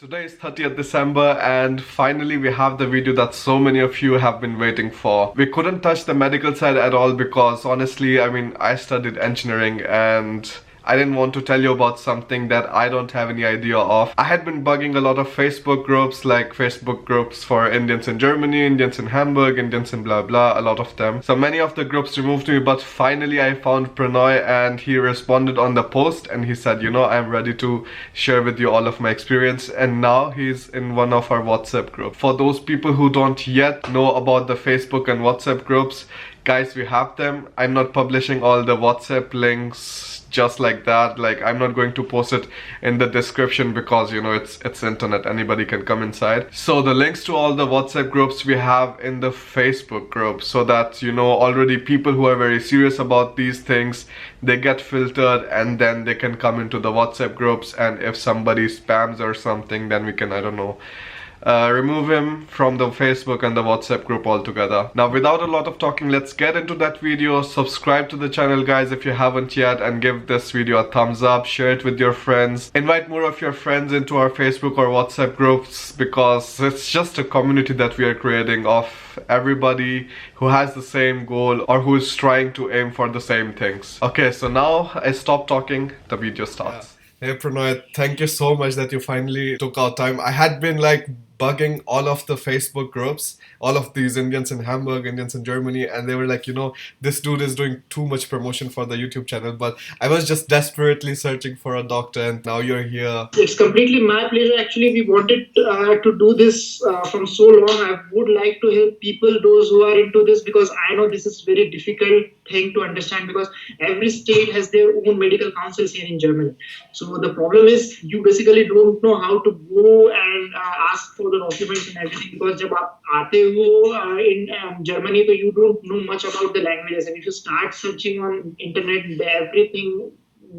Today is 30th December and finally we have the video that so many of you have been waiting for. We couldn't touch the medical side at all because honestly, I studied engineering and I didn't want to tell you about something that I don't have any idea of. I had been bugging a lot of Facebook groups, like Facebook groups for Indians in Germany, Indians in Hamburg, Indians in blah blah, a lot of them. So many of the groups removed me, but finally I found Pranoy and he responded on the post and he said, I'm ready to share with you all of my experience, and now he's in one of our WhatsApp groups. For those people who don't yet know about the Facebook and WhatsApp groups, guys, we have them. I'm not publishing all the WhatsApp links just like that. Like, I'm not going to post it in the description because it's internet, anybody can come inside. So the links to all the WhatsApp groups we have in the Facebook group, so that already people who are very serious about these things, they get filtered and then they can come into the WhatsApp groups, and if somebody spams or something, then we can, I don't know, remove him from the Facebook and the WhatsApp group altogether. Now, without a lot of talking, let's get into that video. Subscribe to the channel, guys, if you haven't yet, and give this video a thumbs up. Share it with your friends. Invite more of your friends into our Facebook or WhatsApp groups, because it's just a community that we are creating of everybody who has the same goal or who is trying to aim for the same things. Okay, so now I stop talking, the video starts. Hey Pranoy, thank you so much that you finally took out time. I had been bugging all of the Facebook groups, all of these Indians in Hamburg, Indians in Germany, and they were like, this dude is doing too much promotion for the YouTube channel. But I was just desperately searching for a doctor, and now you're here. It's completely my pleasure. Actually, we wanted to do this from so long. I would like to help people, those who are into this, because I know this is very difficult thing to understand, because every state has their own medical councils here in Germany. So the problem is you basically don't know how to go and ask for the documents and everything, because जब आप आते हो in Germany, तो you don't know much about the languages, and if you start searching on internet, everything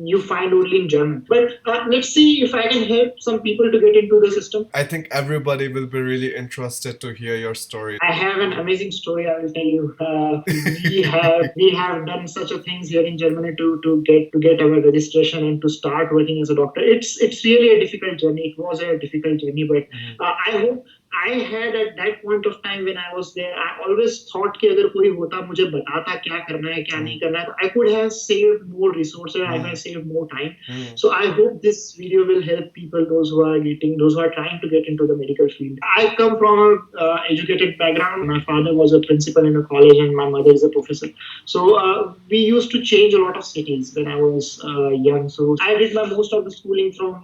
you find only in German. But let's see if I can help some people to get into the system. I think everybody will be really interested to hear your story. I have an amazing story, I will tell you. We have done such a things here in Germany to get our registration and to start working as a doctor. It's really a difficult journey. It was a difficult journey, but I hope I had at that point of time when I was there, I always thought कि अगर कोई होता मुझे बताता क्या करना है क्या नहीं करना है, I could have saved more resources, I could have saved more time. So I hope this video will help people, those who are trying to get into the medical field. I come from an educated background. My father was a principal in a college and my mother is a professor. So we used to change a lot of cities when I was young. So I did my most of the schooling from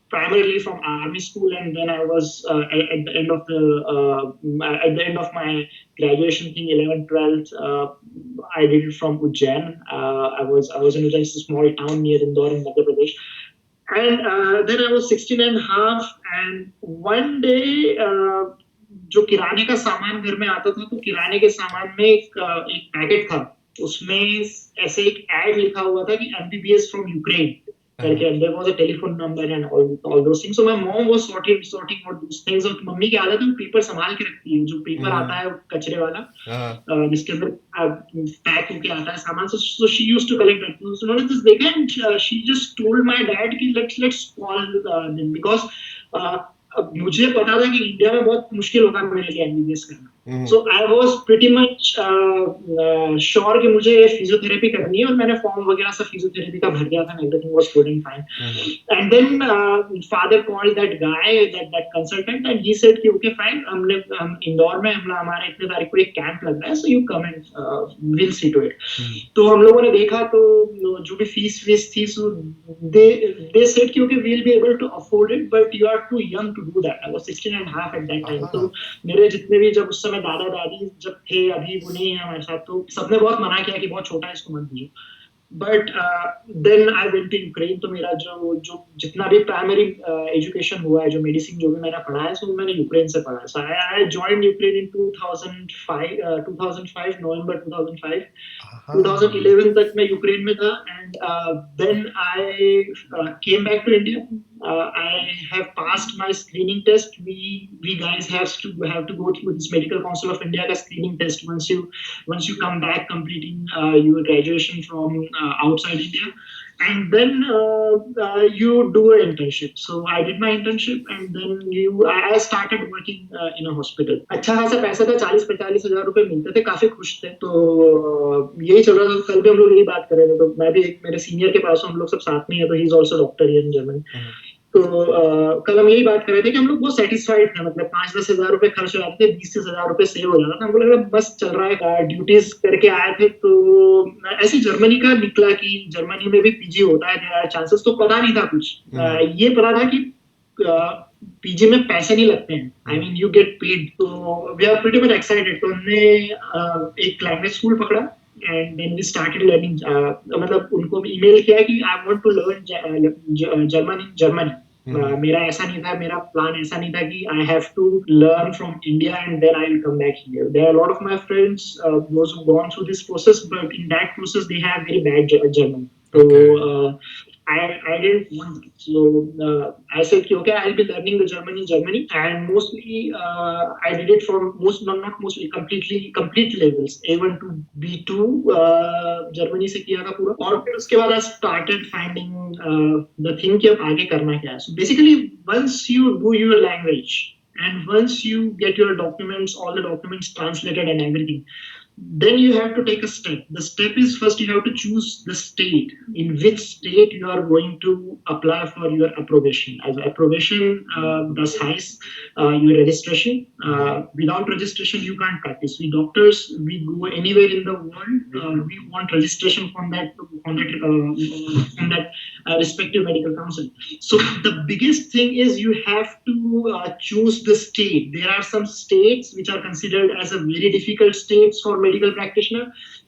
primarily from army school, and then I was at the end of my graduation thing, 11th, 12th, I did it from Ujjain. I was in Ujjain, it's a small town near Indore in Madhya Pradesh. And then I was 16 and a half, and one day जो किराने का सामान घर में आता था, तो किराने के सामान में एक पैकेट था, उसमें ऐसे एक ऐड लिखा हुआ था कि MBBS from Ukraine. And there was a telephone number and all those things. So my mom was sorting out those things. और मम्मी की आदत है पेपर संभाल के रखती है, जो पेपर आता है कचरे वाला, जिसके अंदर पैक होके आता है सामान. So she used to collect that. So one of this देखा, and she just told my dad कि let's call them, because मुझे पता था कि इंडिया में बहुत मुश्किल होगा मेरे लिए MBBS करना. So I was pretty much sure कि मुझे फिजियोथेरेपी करनी है, और मैंने फॉर्म वगैरह सब फिजियोथेरेपी का भर दिया था, and everything was good and fine. And then father called that guy, that consultant, and he said कि okay fine, हमने इंदौर में हमारा इतने तारीख को एक कैंप लग रहा है, so you come and we'll see to it. तो हम लोगों ने देखा, तो जो भी फीस थी, so they said कि okay we'll be able to afford it, but you are too young to do that. I was 16 and a half at that time. तो मेरे जितने भी जब उस समय दादा दादी जब थे, अभी वो नहीं है हमारे साथ, तो सबने बहुत मना किया कि बहुत छोटा है, इसको मत दीजिए. But then I went to Ukraine. तो मेरा जो जितना भी प्राइमरी एजुकेशन हुआ है, जो मेडिसिन जो भी मैंने पढ़ा है, सो मैंने यूक्रेन से पढ़ा है. So I joined Ukraine in 2005, November 2005. 2011 तक मैं यूक्रेन में था, and then I came back to India. I have passed my screening test. We guys have to go through this Medical Council of India का screening test once you come back completing your graduation from outside India. and then you do an internship. So I did my internship, and then I started working in a hospital. अच्छा खासा पैसा था, 40-45 हजार रुपए मिलते थे, काफी खुश थे। तो यही चल रहा था। कल भी हम लोग यही बात कर रहे थे, तो मैं भी मेरे सीनियर के पास हूँ, हम लोग सब साथ में है, तो he is also doctor here in Germany. तो कल हम यही बात कर रहे थे कि हम लोग बहुत सेटिस्फाइड थे, मतलब 5-10 हजार रुपए खर्च हो जाते थे, 20-30 हजार रुपए सेव हो जाता था, हमको लग रहा बस चल रहा है। ड्यूटीज करके आए थे, तो ऐसे जर्मनी का निकला कि जर्मनी में भी पीजी होता है चांसेस, तो पता नहीं था कुछ। ये पता था कि पीजी में पैसे नहीं लगते हैं, I mean you get paid. तो we are pretty much excited. तो हमने एक लैंग्वेज स्कूल पकड़ा, and then we started learning. मतलब उनको ईमेल किया कि I want to learn German in Germany. मेरा ऐसा नहीं था, मेरा प्लान ऐसा नहीं था कि I have to learn from India and then I will come back here. There are lot of my friends those who gone through this process, but in that process they have very bad German. So I didn't want to. So I said, okay, I'll be learning the German in Germany, and mostly I did it for not mostly, complete levels, A1 to B2 Germany से किया था पूरा। और फिर उसके बाद I started finding the thing कि अब आगे करना क्या है। So basically, once you do your language and once you get your documents, all the documents translated and everything, then you have to take a step. The step is, first you have to choose the state, in which state you are going to apply for your approbation. As approbation thus heißt your registration. Without registration you can't practice. We doctors, we go anywhere in the world, we want registration from that respective medical council. So the biggest thing is you have to choose the state. There are some states which are considered as a very difficult states for medical practitioner.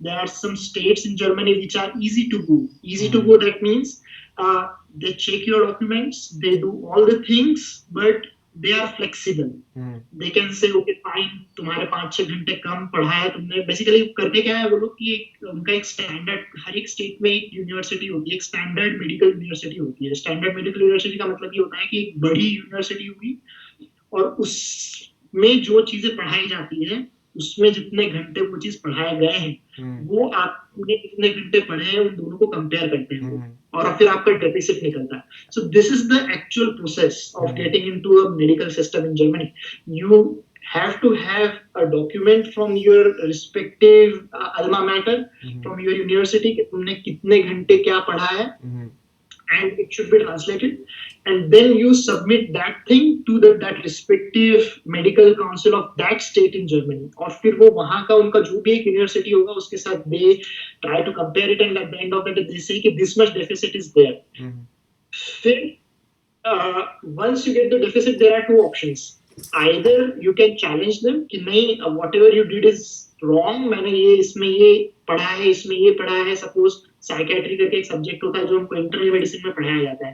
There are some states in Germany which are easy to go. Easy to go, that means they check your documents, they do all the things, but they are flexible. They can say, okay, fine, तुम्हारे 5-6 घंटे कम पढ़ाया तुमने। Basically करते क्या है वो लोग कि उनका एक स्टैंडर्ड, हर एक स्टेट में एक यूनिवर्सिटी होती है, एक स्टैंडर्ड मेडिकल यूनिवर्सिटी होती है। स्टैंडर्ड मेडिकल यूनिवर्सिटी का मतलब ये होता है कि एक बड़ी यूनिवर्सिटी होगी और उसमें जो चीजें पढ़ाई जाती है, उसमें जितने घंटे वो चीज पढ़ाए गए हैं, वो आपने कितने घंटे पढ़े हैं, उन दोनों को कंपेयर करते हैं, और फिर आपका डेफिसिट निकलता है। So this is the actual process of getting into a medical system in Germany. You have to have a document from your respective alma mater, from your university कि तुमने कितने घंटे क्या पढ़ा है, and it should be translated, and then you submit that thing to that respective medical council of that state in Germany, और फिर वो वहाँ का उनका जो भी एक यूनिवर्सिटी होगा उसके साथ they try to compare it, and at the end of the day they say कि this much deficit is there. फिर once you get the deficit, there are two options. Either you can challenge them कि नहीं, whatever you did is wrong, मैंने ये इसमें ये पढ़ा है, इसमें ये पढ़ा है। सपोज साइकेट्री करके एक सब्जेक्ट होता है जो हमको इंटरनल मेडिसिन में पढ़ाया जाता है,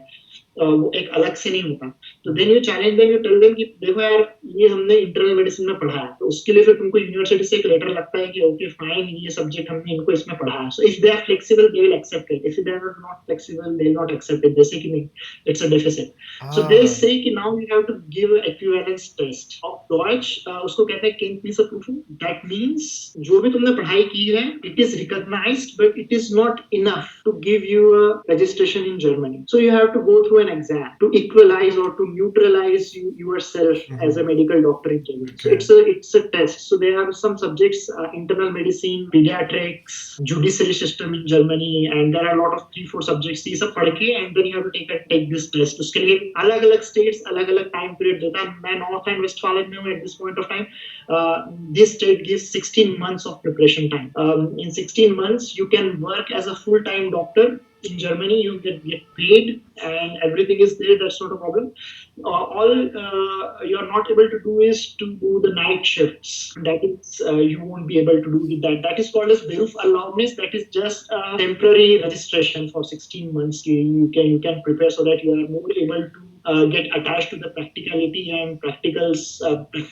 वो एक अलग से नहीं होता। तो then you challenge them, you tell them कि देखो यार, ये हमने इंटरनल मेडिसिन में पढ़ा है। तो उसके लिए फिर तुमको यूनिवर्सिटी से एक लेटर लगता है कि ओके फाइन, ये सब्जेक्ट हमने इनको इसमें पढ़ा है। So if they are flexible they will accept it, if they are not flexible they will not accept it. जैसे कि नहीं, it's a deficit, so they say कि now you have to give equivalence test of Deutsch. उसको कहते हैं केन पीस approval. That means जो भी तुमने पढ़ाई की है, it is recognized, but it is not enough to give you a registration in Germany. So you have to go through an exam to equalize or to neutralize yourself as a medical doctor in Germany. So it's a test. So there are some subjects, internal medicine, pediatrics, judiciary system in Germany, and there are a lot of 3-4 subjects. ये सब पढ़ के and then you have to take this test. उसके लिए अलग-अलग states अलग-अलग time period देता है। मैं North and Westphalen में हूँ at this point of time. This state gives 16 months of preparation time. In 16 months you can work as a full-time doctor in Germany. You get paid and everything is there. That's not a problem. All you are not able to do is to do the night shifts. That is you won't be able to do with that. That is called as Berufserlaubnis. That is just a temporary registration for 16 months. You can prepare so that you are more able to get attached to the practicality and practicals.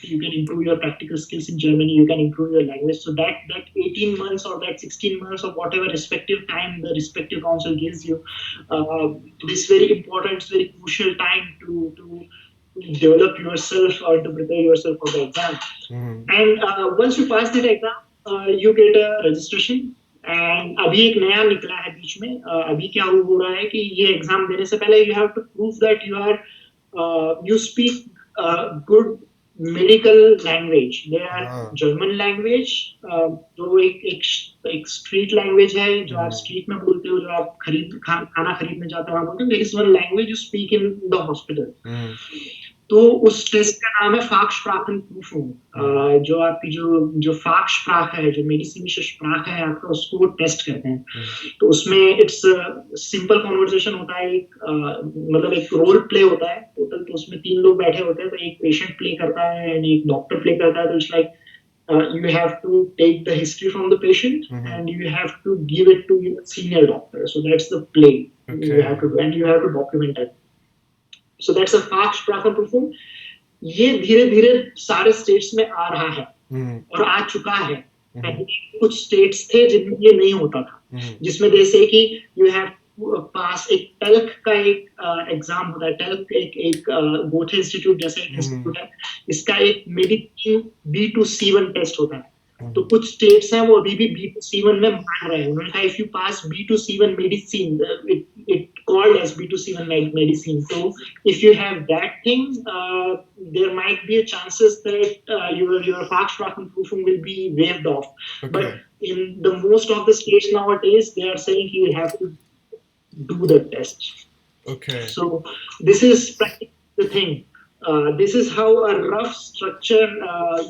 You can improve your practical skills in Germany. You can improve your language. So that 18 months or that 16 months or whatever respective time the respective council gives you, this very important, it's very crucial time to develop yourself or to prepare yourself for the exam. And once you pass that exam, you get a registration. And अभी एक नया निकला है बीच में, अभी क्या हो रहा है कि ये एग्जाम देने से पहले you have to prove that you are you speak good medical language. There are हाँ German language, जो एक स्ट्रीट लैंग्वेज है, जो आप स्ट्रीट में बोलते हो, जो आप खाना खरीदने जाते हो, आप बोलते हो there is one language you speak in the hospital. तो उस टेस्ट का नाम है फाक्सप्राखन प्रूफुंग, जो आपकी जो फाक्सप्राख है, जो मेडिसिnische Sprache है आपका, उसको वो टेस्ट करते हैं. तो उसमें इट्स सिंपल कॉन्वर्सेशन होता है, मतलब एक रोल प्ले होता है टोटल. तो उसमें 3 लोग बैठे होते हैं, तो एक पेशेंट प्ले करता है एंड एक डॉक्टर प्ले करता है. तो it's like you have to take the history from the patient and you have to give it to your senior doctor. So that's the play you have to do, and you have to document it. So that's a fast प्राखन proofing. ये धीरे धीरे सारे states में आ रहा है और आ चुका है. पहले कुछ स्टेट्स थे जिनमें ये नहीं होता था, जिसमें जैसे कि यू हैव पास एक टेल्क का एक एग्जाम होता है. टेल्क एक गोथे इंस्टीट्यूट जैसे एक इंस्टीट्यूट है. इसका एक मेडिसिन B2C1 टेस्ट होता है. तो कुछ स्टेट्स हैं वो अभी भी B2C1 में मान रहे हैं. उन्होंने कहा if you pass B2C1 medicine, it called as B2C1 medicine. So if you have that thing, there might be a chances that your Volkswagen will be waived off. Okay. But in the most of the states nowadays, they are saying you have to do the test. Okay. So this is practically the thing. This is how a rough structure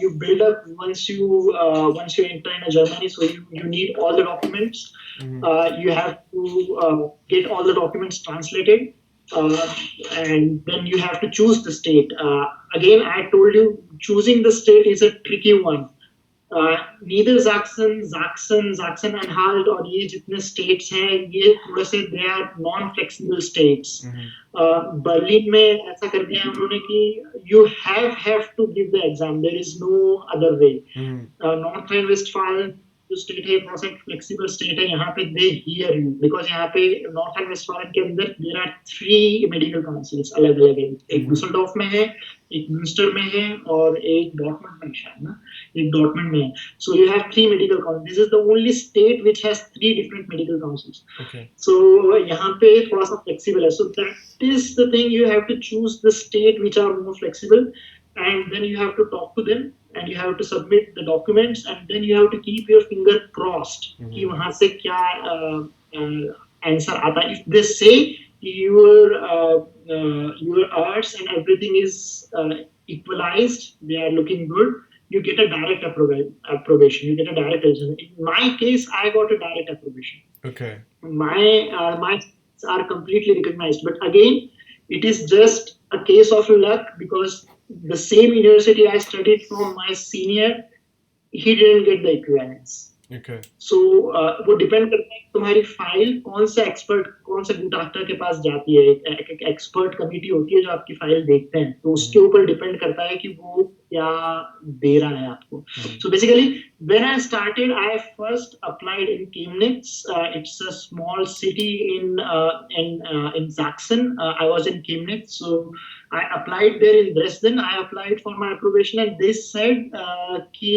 you build up once you enter in Germany. So you need all the documents. You have to get all the documents translated, and then you have to choose the state. Again, I told you choosing the state is a tricky one. Niedersachsen, Sachsen Anhalt और ये जितने states हैं, ये थोड़े से they are non-flexible states. Berlin में ऐसा कर दिया उन्होंने कि you have to give the exam. There is no other way. North Rhine-Westphalia जो स्टेट है थोड़ा सा फ्लेक्सिबल स्टेट है. यहाँ पे दे हियर यू, बिकॉज यहाँ पे नॉर्थ एंड वेस्टफालन के अंदर देयर आर 3 मेडिकल काउंसिल्स अलग अलग है. एक डुसलडॉर्फ में है, एक म्यूस्टर में है और एक डॉर्टमंड में शायद ना, एक डॉर्टमंड में है. So you have 3 medical council. This is the only state which has 3 different medical councils. So यहाँ पे थोड़ा सा फ्लेक्सिबल है. So that is the thing, you have to choose the state which are more flexible, and then you have to talk to them and you have to submit the documents, and then you have to keep your finger crossed कि वहां से क्या answer आता है. If they say your arts and everything is equalized, they are looking good, you get a direct approbation. You get a direct approbation. In my case, I got a direct approbation. Okay. My are completely recognized, but again, it is just a case of luck, because the same university I studied from, my senior, he didn't get the equivalence. Okay. So वो depend करता है तुम्हारी file कौन से गुटाक्टर के पास जाती है. एक एक्सपर्ट कमेटी होती है जो आपकी फाइल देखते हैं, तो उसके ऊपर डिपेंड करता है कि वो क्या दे रहा है आपको. So basically, when I started, I first applied in Chemnitz. It's a small city in Sachsen. I was in Chemnitz, so I applied there. In Dresden, I applied for my approbation, and they said कि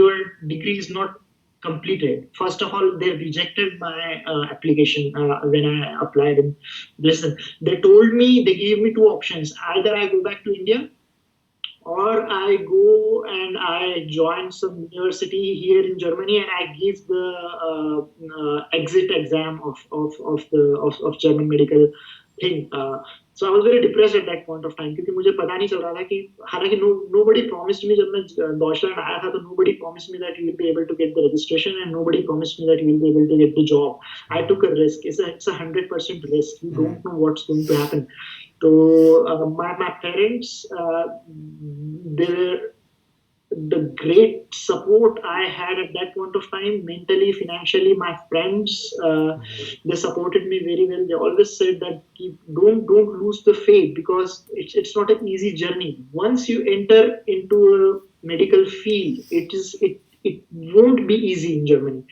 your degree is not completed. First of all, they rejected my application when I applied in Dresden. They told me, they gave me 2 options. Either I go back to India, or I go and I join some university here in Germany and I give the exit exam of German medical thing. So I was very depressed at that point of time, क्योंकि मुझे पता नहीं चल रहा था कि, हालांकि nobody promised me, जब मैं Deutschland आया था तो nobody promised me that you will be able to get the registration, and nobody promised me that you will be able to get the job. I took a risk. It's a 100% risk. You don't know what's going to happen. So my parents, they were the great support I had at that point of time, mentally, financially. My friends, they supported me very well. They always said that don't lose the faith, because it's not an easy journey. Once you enter into a medical field, it won't be easy in Germany.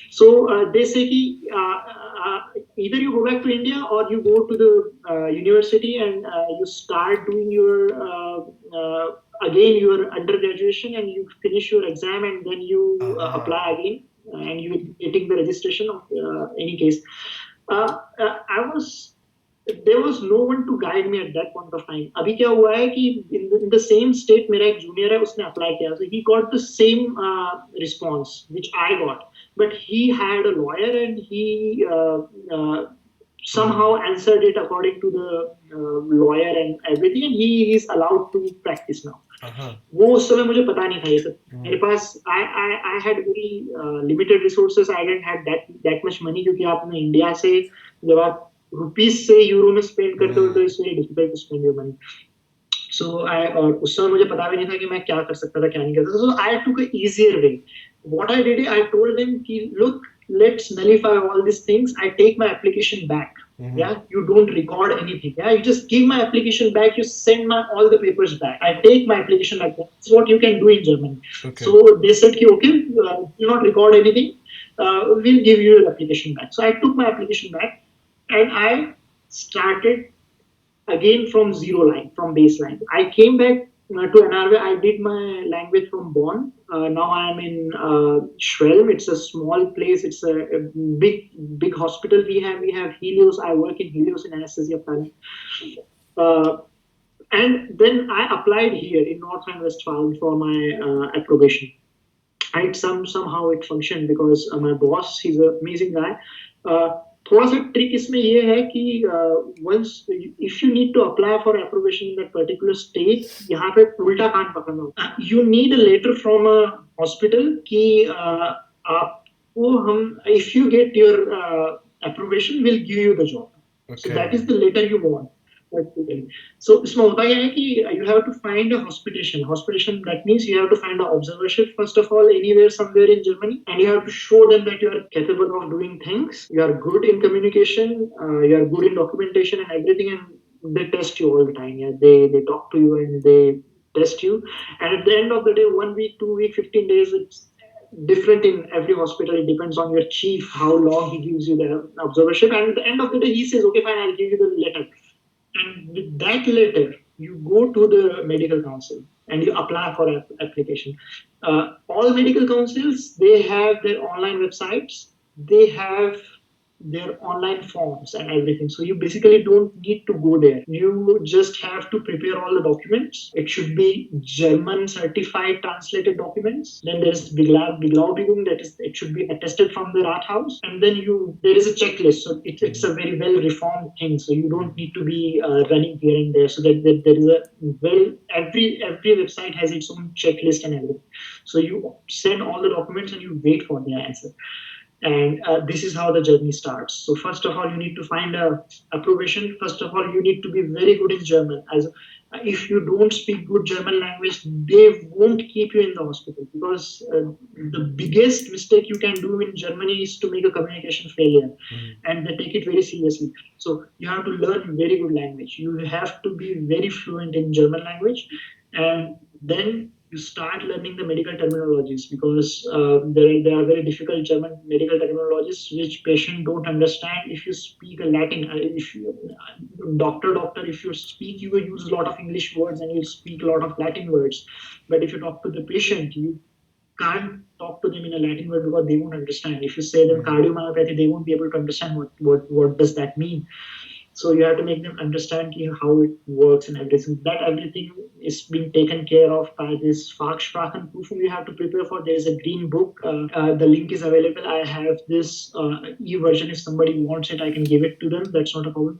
So they say either you go back to India or you go to the university and you start doing your again your undergraduation, and you finish your exam, and then you apply again and you getting the registration of any case. I was there was no one to guide me at that point of time. अभी क्या हुआ है कि in the same state मेरा एक junior है उसने apply किया, so he got the same response which I got, but he had a lawyer and he somehow answered it according to the lawyer and everything, and he is allowed to practice now. वो उस समय मुझे पता नहीं था ये सब मेरे पास I had very limited resources. I didn't have that much money क्योंकि आपने इंडिया से जब आप रुपीज से यूरो में स्पेंड करते हो तो it's very difficult to spend your money. So I और उस समय मुझे पता भी नहीं था कि मैं क्या कर सकता था क्या नहीं कर सकता. So I took a easier way. What I did I told them कि look let's nullify all these things. I take my application back. Yeah, you don't record anything. Yeah, you just give my application back. You send my all the papers back. I take my application back. That's what you can do in Germany. Okay. So they said, okay, do not record anything. We'll give you your application back. So I took my application back and I started again from zero line, from baseline. I came back to NRW. I did my language from Bonn. Now I am in Schwelm. It's a small place. It's a big hospital. We have Helios. I work in Helios in anesthesia planning. And then I applied here in North Rhine-Westphalia for my approbation. And somehow it functioned because my boss, he's an amazing guy. थोड़ा सा trick इसमें ये है कि once if you need to apply for approbation in that particular state, यहाँ पे उल्टा कान पकड़ना होता है. You need a letter from a hospital कि आपको हम if you get your approbation, we'll give you the job. Okay. So that is the letter you want. So इसमें होता क्या है कि you have to find a hospitation. Hospitation, that means you have to find an observership first of all anywhere somewhere in Germany, and you have to show them that you are capable of doing things, you are good in communication, you are good in documentation and everything, and they test you all the time. Yeah, they talk to you and they test you, and at the end of the day, 1 week, 2 week, 15 days, it's different in every hospital. It depends on your chief how long he gives you the observership, and at the end of the day he says, okay fine, I'll give you the letter. And with that letter, you go to the medical council and you apply for an application. All medical councils, they have their online websites. They have their online forms and everything. So you basically don't need to go there. You just have to prepare all the documents. It should be German certified translated documents. Then there is Beglaubigung, that is, it should be attested from the Rathaus. And then there is a checklist. So it's a very well reformed thing. So you don't need to be running here and there. So that there is every website has its own checklist and everything. So you send all the documents and you wait for their answer. And this is how the journey starts. So first of all, you need to find a approbation. First of all, you need to be very good in German. As if you don't speak good German language, they won't keep you in the hospital, because the biggest mistake you can do in Germany is to make a communication failure, and they take it very seriously. So you have to learn very good language. You have to be very fluent in German language, and then you start learning the medical terminologies, because there are very difficult German medical terminologies which patient don't understand. If you speak a Latin, if you doctor, if you speak, you will use a lot of English words and you speak a lot of Latin words. But if you talk to the patient, you can't talk to them in a Latin word because they won't understand. If you say them cardiomyopathy, they won't be able to understand what does that mean. So you have to make them understand how it works and everything. That everything is being taken care of by this Fachsprachenprüfung you have to prepare for. There is a green book. The link is available. I have this e-version. If somebody wants it, I can give it to them. That's not a problem.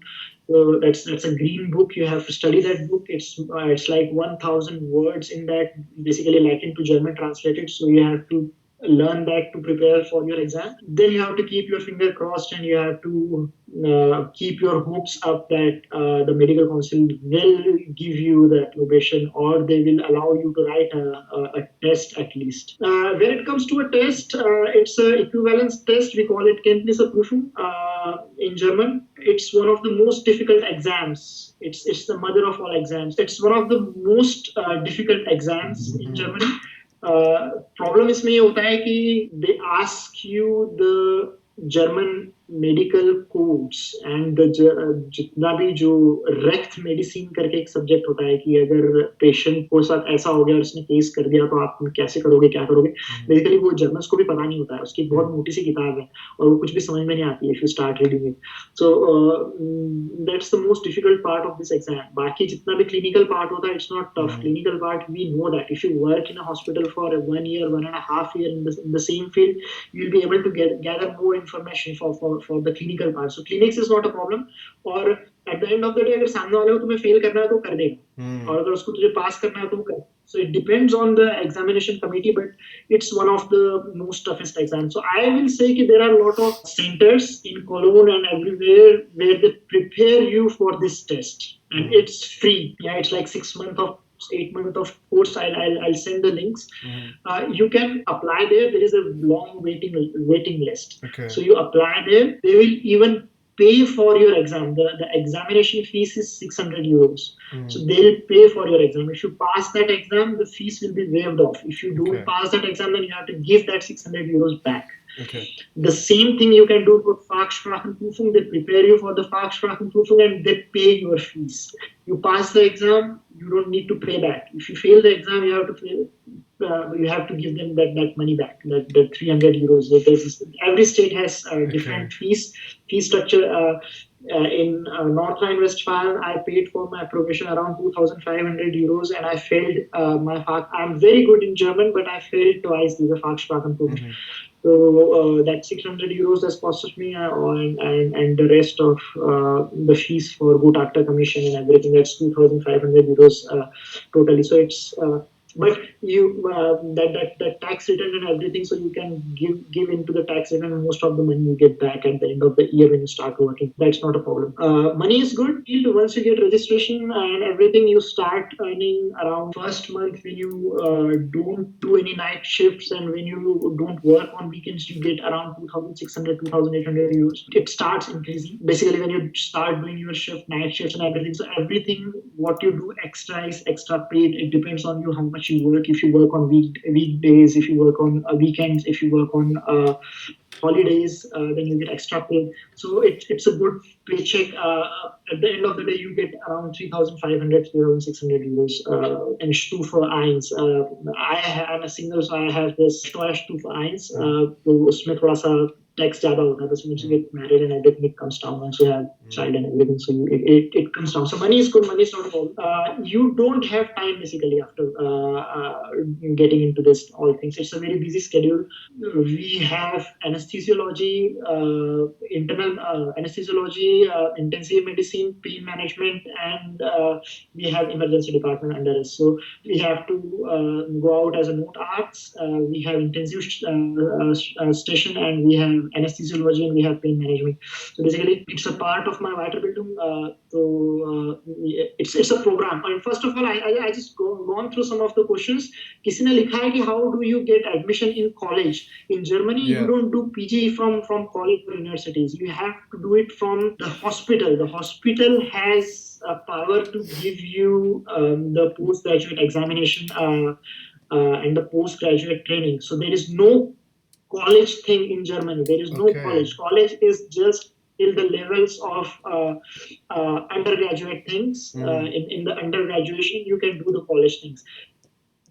So that's a green book. You have to study that book. It's like 1,000 words in that, basically Latin to German translated. So you have to learn that to prepare for your exam. Then you have to keep your finger crossed and you have to keep your hopes up that the medical council will give you the approbation, or they will allow you to write a test at least. When it comes to a test, it's an equivalence test. We call it Kenntnisprüfung in German. It's one of the most difficult exams. It's the mother of all exams. It's one of the most difficult exams in Germany. Problem इसमें ये होता है कि they ask you the German medical codes and जितना भी जो rect medicine करके एक सब्जेक्ट होता है कि अगर पेशेंट को साथ ऐसा हो गया और उसने केस कर दिया तो आप कैसे करोगे, क्या करोगे, बेसिकली वो जर्नल्स को भी पता नहीं होता है, उसकी बहुत मोटी सी किताब है और वो कुछ भी समझ में नहीं आती है if you start reading it. So that's the most difficult part of this exam. बाकी जितना भी क्लिनिकल पार्ट होता है it's not tough. Clinical part we know that if you work in a hospital for 1 year, 1.5 year in the same field, you'll be able to gather more information for the clinical part. So clinics is not a problem. और at the end of the day अगर सामने वाले को तुम्हें fail करना है तो कर देगा, और अगर उसको तुझे पास करना है तो कर. So it depends on the examination committee, but it's one of the most toughest exams. So I will say that there are a lot of centers in Cologne and everywhere where they prepare you for this test, and it's free. Yeah, it's like 6 months of 8 months of course. I'll send the links. You can apply there. There is a long waiting list. Okay. So you apply there. They will even pay for your exam. The examination fees is 600 euros. So they'll pay for your exam. If you pass that exam, the fees will be waived off. If you don't pass that exam, then you have to give that 600 euros back. Okay. The same thing you can do for Fachsprachenprüfung. They prepare you for the Fachsprachenprüfung and they pay your fees. You pass the exam, you don't need to pay back. If you fail the exam, you have to pay. You have to give them that money back, the 300 euros. Every state has different fee structure. In North Rhine-Westphalia, I paid for my approbation around 2,500 euros, and I failed my Fach. I'm very good in German, but I failed twice the Fachsprachenprüfung. So that 600 euros has costed me, and the rest of the fees for Gutachter commission and everything, that's 2,500 euros totally. So it's but you that tax return and everything, so you can give into the tax return, and most of the money you get back at the end of the year when you start working. That's not a problem. Money is good. Once you get registration and everything, you start earning around first month when you don't do any night shifts and when you don't work on weekends, you get around 2,600 2,800 euros. It starts increasing basically when you start doing your shift, night shifts and everything. So everything what you do extra is extra paid. It depends on you how much you work. If you work on weekdays, if you work on weekends, if you work on holidays, then you get extra pay. So it's a good paycheck. At the end of the day, you get around 3,500 3,600 euros and Stufe 1. I'm a single, so I have this Steuerstufe 1. तो उसमें थोड़ा सा tax ज़्यादा होता है. But once you get married and everything, it comes down. Once you have child and everything, so it comes down. So money is good. Money is not a problem. You don't have time basically after getting into this all things. It's a very busy schedule. We have anesthesiology, internal anesthesiology, intensive medicine, pain management, and we have emergency department under us. So we have to go out as a note arts. We have intensive station, and we have anesthesiology, and we have pain management. So basically, it's a part of my Weiterbildung. It's a program. And first of all, I just gone through some of the questions. किसी ने लिखा है कि how do you get admission in college? In Germany, you don't do PG from college or universities. You have to do it from the hospital. The hospital has power to give you the postgraduate examination and the postgraduate training. So there is no college thing in Germany. There is no college. College is just till the levels of undergraduate things. In the undergraduation, you can do the college things.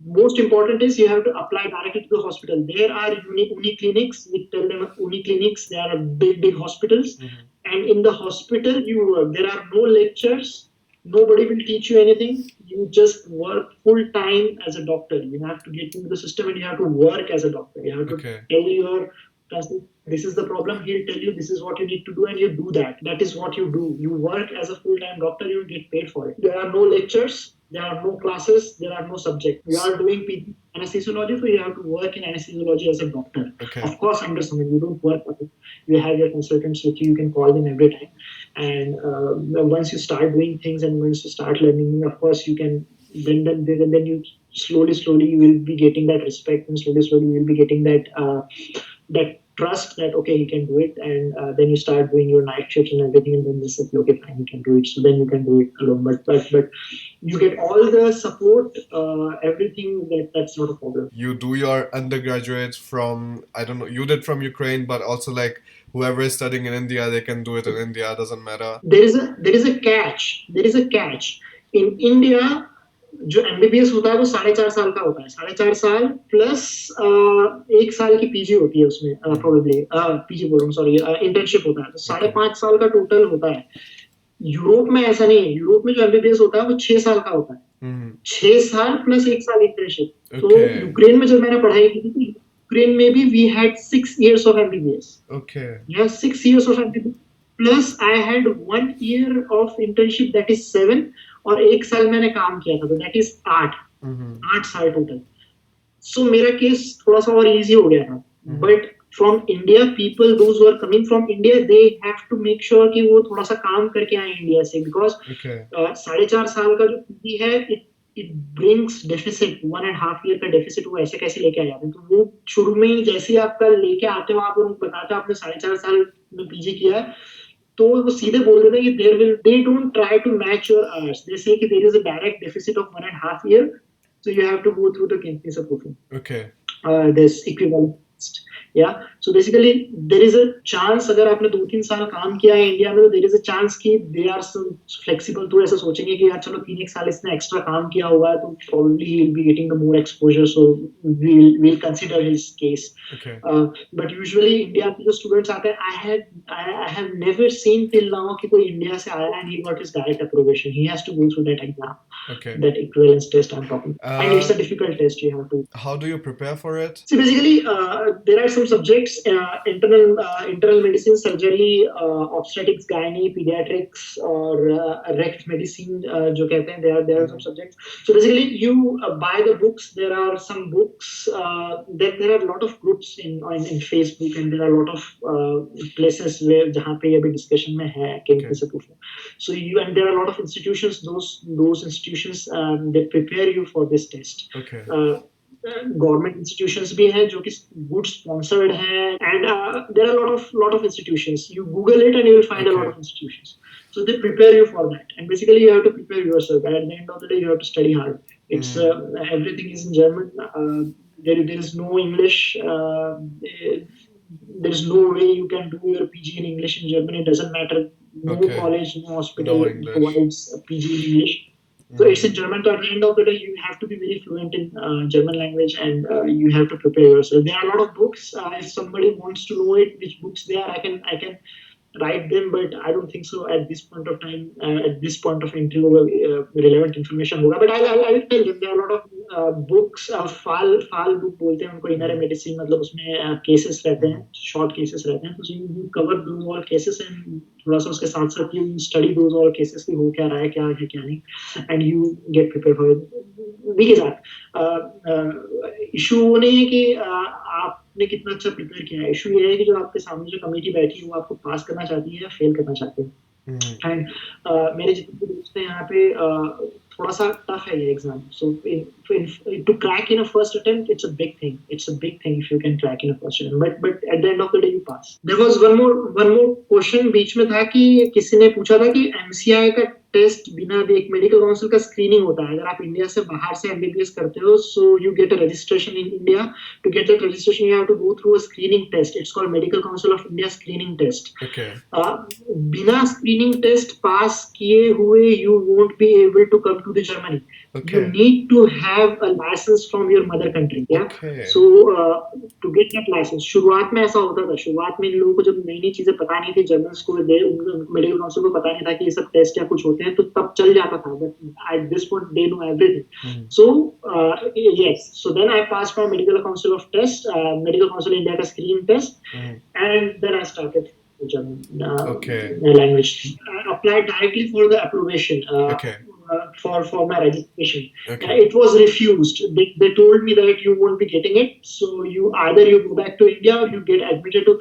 Most important is you have to apply directly to the hospital. There are uni clinics. We tell them uni clinics. They are big hospitals. And in the hospital, you work. There are no lectures. Nobody will teach you anything. You just work full time as a doctor. You have to get into the system and you have to work as a doctor. You have to tell your person, this is the problem. He'll tell you this is what you need to do, and you do that. That is what you do. You work as a full-time doctor. You get paid for it. There are no lectures. There are no classes. There are no subjects. You are doing anesthesiology, so you have to work in anesthesiology as a doctor. Of course, under someone, you don't work with it. You have your consultants with you. You can call them every time. And once you start doing things and once you start learning, of course, you can then you slowly you will be getting that respect, and slowly you will be getting that trust that okay, he can do it, and then you start doing your night shifts and everything, and then they say okay, fine, you can do it. So then you can do it alone. But you get all the support, everything. That's not a problem. You do your undergraduate from, I don't know, you did from Ukraine, but also like whoever is studying in India, they can do it in India, doesn't matter. There is a catch. There is a catch in India. जो MBBS होता है वो 4.5 साल का होता है, 4.5 साल plus 1 साल की पीजी होती है उसमें, प्रोबेबली पीजी बोल रहा हूँ, सॉरी, इंटर्नशिप होता है, तो 5.5 साल का टोटल होता है. यूरोप में ऐसा नहीं है. यूरोप में जो एमबीबीएस होता है वो 6 साल का होता है. 6 साल प्लस 1 साल इंटर्नशिप. तो यूक्रेन में जब मैंने पढ़ाई की थी, यूक्रेन में भी we had 6 years of MBBS. Okay. Yeah, 6 years of MBBS. Plus I had 1 year of internship, that is 7, और 1 साल मैंने काम किया था, तो that is 8. 8 साल टोटल. So मेरा केस थोड़ा सा और इजी हो गया था. But from India, people, those who are coming from India, they have to make sure कि वो थोड़ा सा काम करके आए इंडिया से, because 4.5 साल का जो पीजी है, it brings deficit, 1.5 year का deficit वो ऐसे कैसे लेके आ जाते हैं. तो वो शुरू में ही जैसे ही आपका लेके आते हो, आप उनको बताते हो आपने 4.5 साल में पीजी किया है, तो वो सीधे बोल देते हैं कि they don't try to match your hours. They say कि there is a direct deficit of 1.5 year, so you have to go through the Kempis approval. Okay. This equivalence. Yeah, so basically there is a chance, अगर आपने 2-3 साल काम किया है India में, तो there is a chance कि they are so flexible, तो ऐसा सोचेंगे कि यार चलो 3-1 साल इसने एक्स्ट्रा काम किया हुआ है, तो probably he will be getting the more exposure, so we'll consider his case. Okay. But usually India के जो स्टूडेंट्स आते हैं, I have never seen till now कि कोई इंडिया से आया and he got his direct approbation. He has to go through that exam. Okay. That equivalence test I'm talking. And it's a difficult test. You have to. How do you prepare for it? So basically, there are some subjects: internal medicine, surgery, obstetrics, gynae, pediatrics, or rect medicine. जो कहते हैं, there are some subjects. So basically, you buy the books. There are some books. There are a lot of groups in Facebook, and there are a lot of places where जहाँ पे अभी discussion में है कि कैसे पूछना. So and there are a lot of institutions. Those institutions they prepare you for this test. Okay. Government institutions भी हैं जो कि good sponsored हैं, and there are a lot of institutions. You Google it and you will find a lot of institutions. So they prepare you for that, and basically you have to prepare yourself. At the end of the day, you have to study hard. It's everything is in German. There is no English. There is no way you can do your PG in English in Germany. It doesn't matter. No college, no hospital provides a PG in English. So it's in German. So at the end of the day, you have to be very fluent in German language, and you have to prepare yourself. There are a lot of books. If somebody wants to know it, which books they are, I can write them, but I don't think so at this point of time. At this point of interview, relevant information होगा. But I'll tell them there are a lot of books. Fall book बोलते हैं उनको. Inner medicine मतलब उसमें cases रहते हैं, short cases रहते हैं. So you cover those all cases, and थोड़ा सा उसके साथ साथ you study those all cases कि हो क्या रहा है, क्या है क्या नहीं, and you get prepared for it. देखिए साहब, इशू वो नहीं है कि आपने कितना अच्छा प्रिपेयर किया है. इशू ये है कि जो आपके सामने जो कमेटी बैठी है वो आपको पास करना चाहती है या फेल करना चाहती है. एंड मेरे जितने भी दोस्त हैं यहाँ पे, थोड़ा सा टफ है ये exam. So to crack in a first attempt, it's a big thing. It's a big thing if you can crack in a first attempt. But at the end of the day, you pass. There was one more question बीच में था कि किसी ने पूछा था कि MCI का test बिना एक मेडिकल काउंसिल का स्क्रीनिंग होता है. अगर आप इंडिया से बाहर से MBBS करते हो, so you get a registration in India. To get that registration, you have to go through a screening test. It's called Medical Council of India screening test. Okay. बिना screening test पास किए हुए, you won't be able to come to the Germany. Okay. You need to have a license from your mother country. Yeah. Okay. So to get that license, शुरुआत में ऐसा होता था. शुरुआत में इन लोगों को जब नई चीजें पता नहीं थी, जर्नल्स को मेडिकल काउंसिल को पता नहीं था कि ये सब टेस्ट या कुछ होते हैं, तो तब चल जाता था. But at this point, they know everything. So yes. So then I passed my medical council of test, medical council India का screening test, and then I started German language. I applied directly for the approbation. For my registration. Okay. It was refused. They told me that you won't be getting it. So you go back to India or you get admitted to.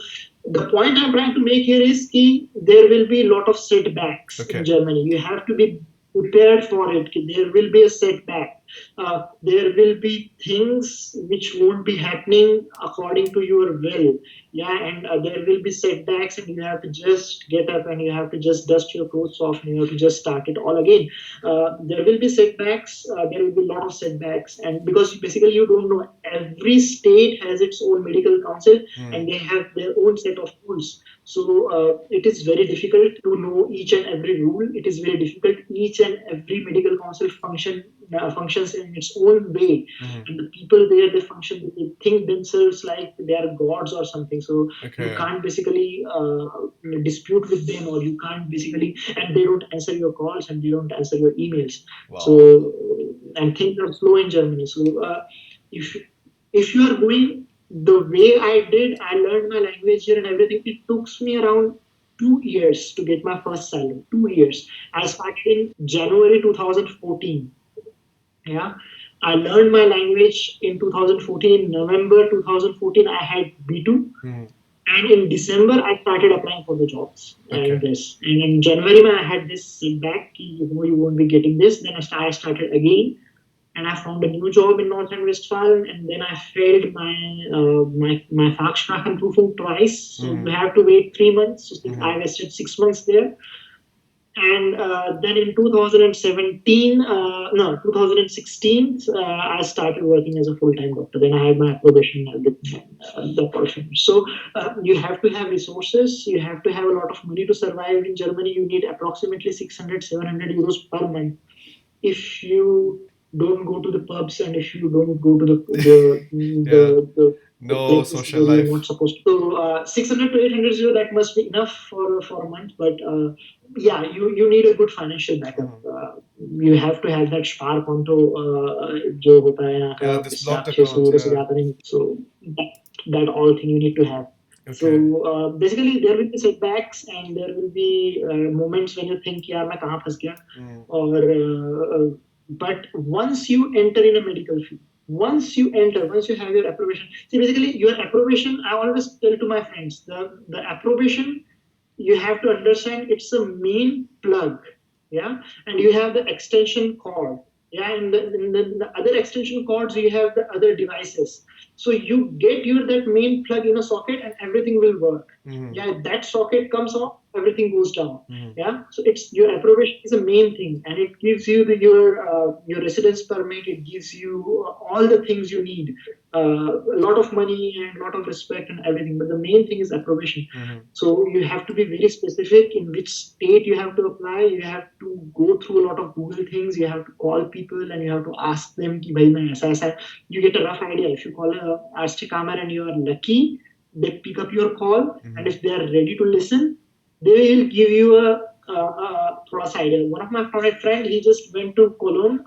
The point I'm trying to make here is that there will be a lot of setbacks in Germany. You have to be prepared for it. There will be a setback. There will be things which won't be happening according to your will. Yeah, and there will be setbacks, and you have to just get up and you have to just dust your clothes off and you have to just start it all again. There will be setbacks, there will be a lot of setbacks, and because basically you don't know, every state has its own medical council and they have their own set of rules. So it is very difficult to know each and every rule. It is very difficult. Each and every medical council functions in its own way, and the people there, they function. They think themselves like they are gods or something. So you can't basically dispute with them, or you can't basically, and they don't answer your calls and they don't answer your emails. Wow. So and things are slow in Germany. So if if you are going the way I did, I learned my language here and everything. It took me around 2 years to get my first salary. 2 years. I started in January 2014. Yeah. I learned my language in 2014. In November 2014, I had B2. And in December, I started applying for the jobs. And this. And in January, I had this setback. You won't be getting this. Then I started again. And I found a new job in North Rhine-Westphalia, and then I failed my Fachsprachenprüfung twice. So you have to wait 3 months. So I wasted 6 months there. And then in 2016, I started working as a full-time doctor. Then I had my approbation and the portion. So you have to have resources. You have to have a lot of money to survive in Germany. You need approximately 600, 700 euros per month. If you don't go to the pubs and if you don't go to the no social life. You're not supposed to. So 600 to 800 euro, that must be enough for a month. But yeah, you need a good financial backup. You have to have that Sparkonto, जो होता है यहाँ का, this blocked account, so that all thing you need to have. So basically there will be setbacks and there will be moments when you think यार मैं कहाँ फंस गया, और but once you enter in a medical field, once you have your approbation. See, basically your approbation, I always tell to my friends, the approbation, you have to understand, it's a main plug. Yeah, and you have the extension cord. Yeah, and the other extension cords, you have the other devices. So you get that main plug in a socket and everything will work. Yeah, if that socket comes off, everything goes down. Yeah, so it's your approbation is a main thing, and it gives you your residence permit. It gives you all the things you need, a lot of money and a lot of respect and everything. But the main thing is approbation. So you have to be very specific in which state you have to apply. You have to go through a lot of Google things. You have to call people and you have to ask them कि भाई मैं ऐसा ऐसा. You get a rough idea. If you call a Arsticamer and you are lucky, they pick up your call, and if they are ready to listen, they will give you a thought idea. One of my friend, he just went to Cologne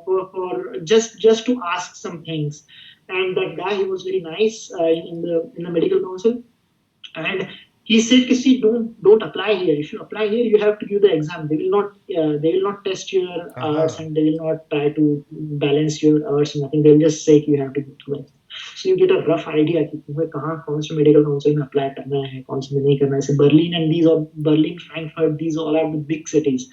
for just to ask some things, and that guy, he was very nice in the medical council, and he said, "See, don't apply here. If you apply here, you have to give the exam. They will not test your hours, and they will not try to balance your hours. Nothing. They will just say you have to go through it." So you get a rough idea कि तुम्हें कहाँ कौन से medical council में apply करना है, कौन से में नहीं करना है. So Berlin, Frankfurt, these all are the big cities.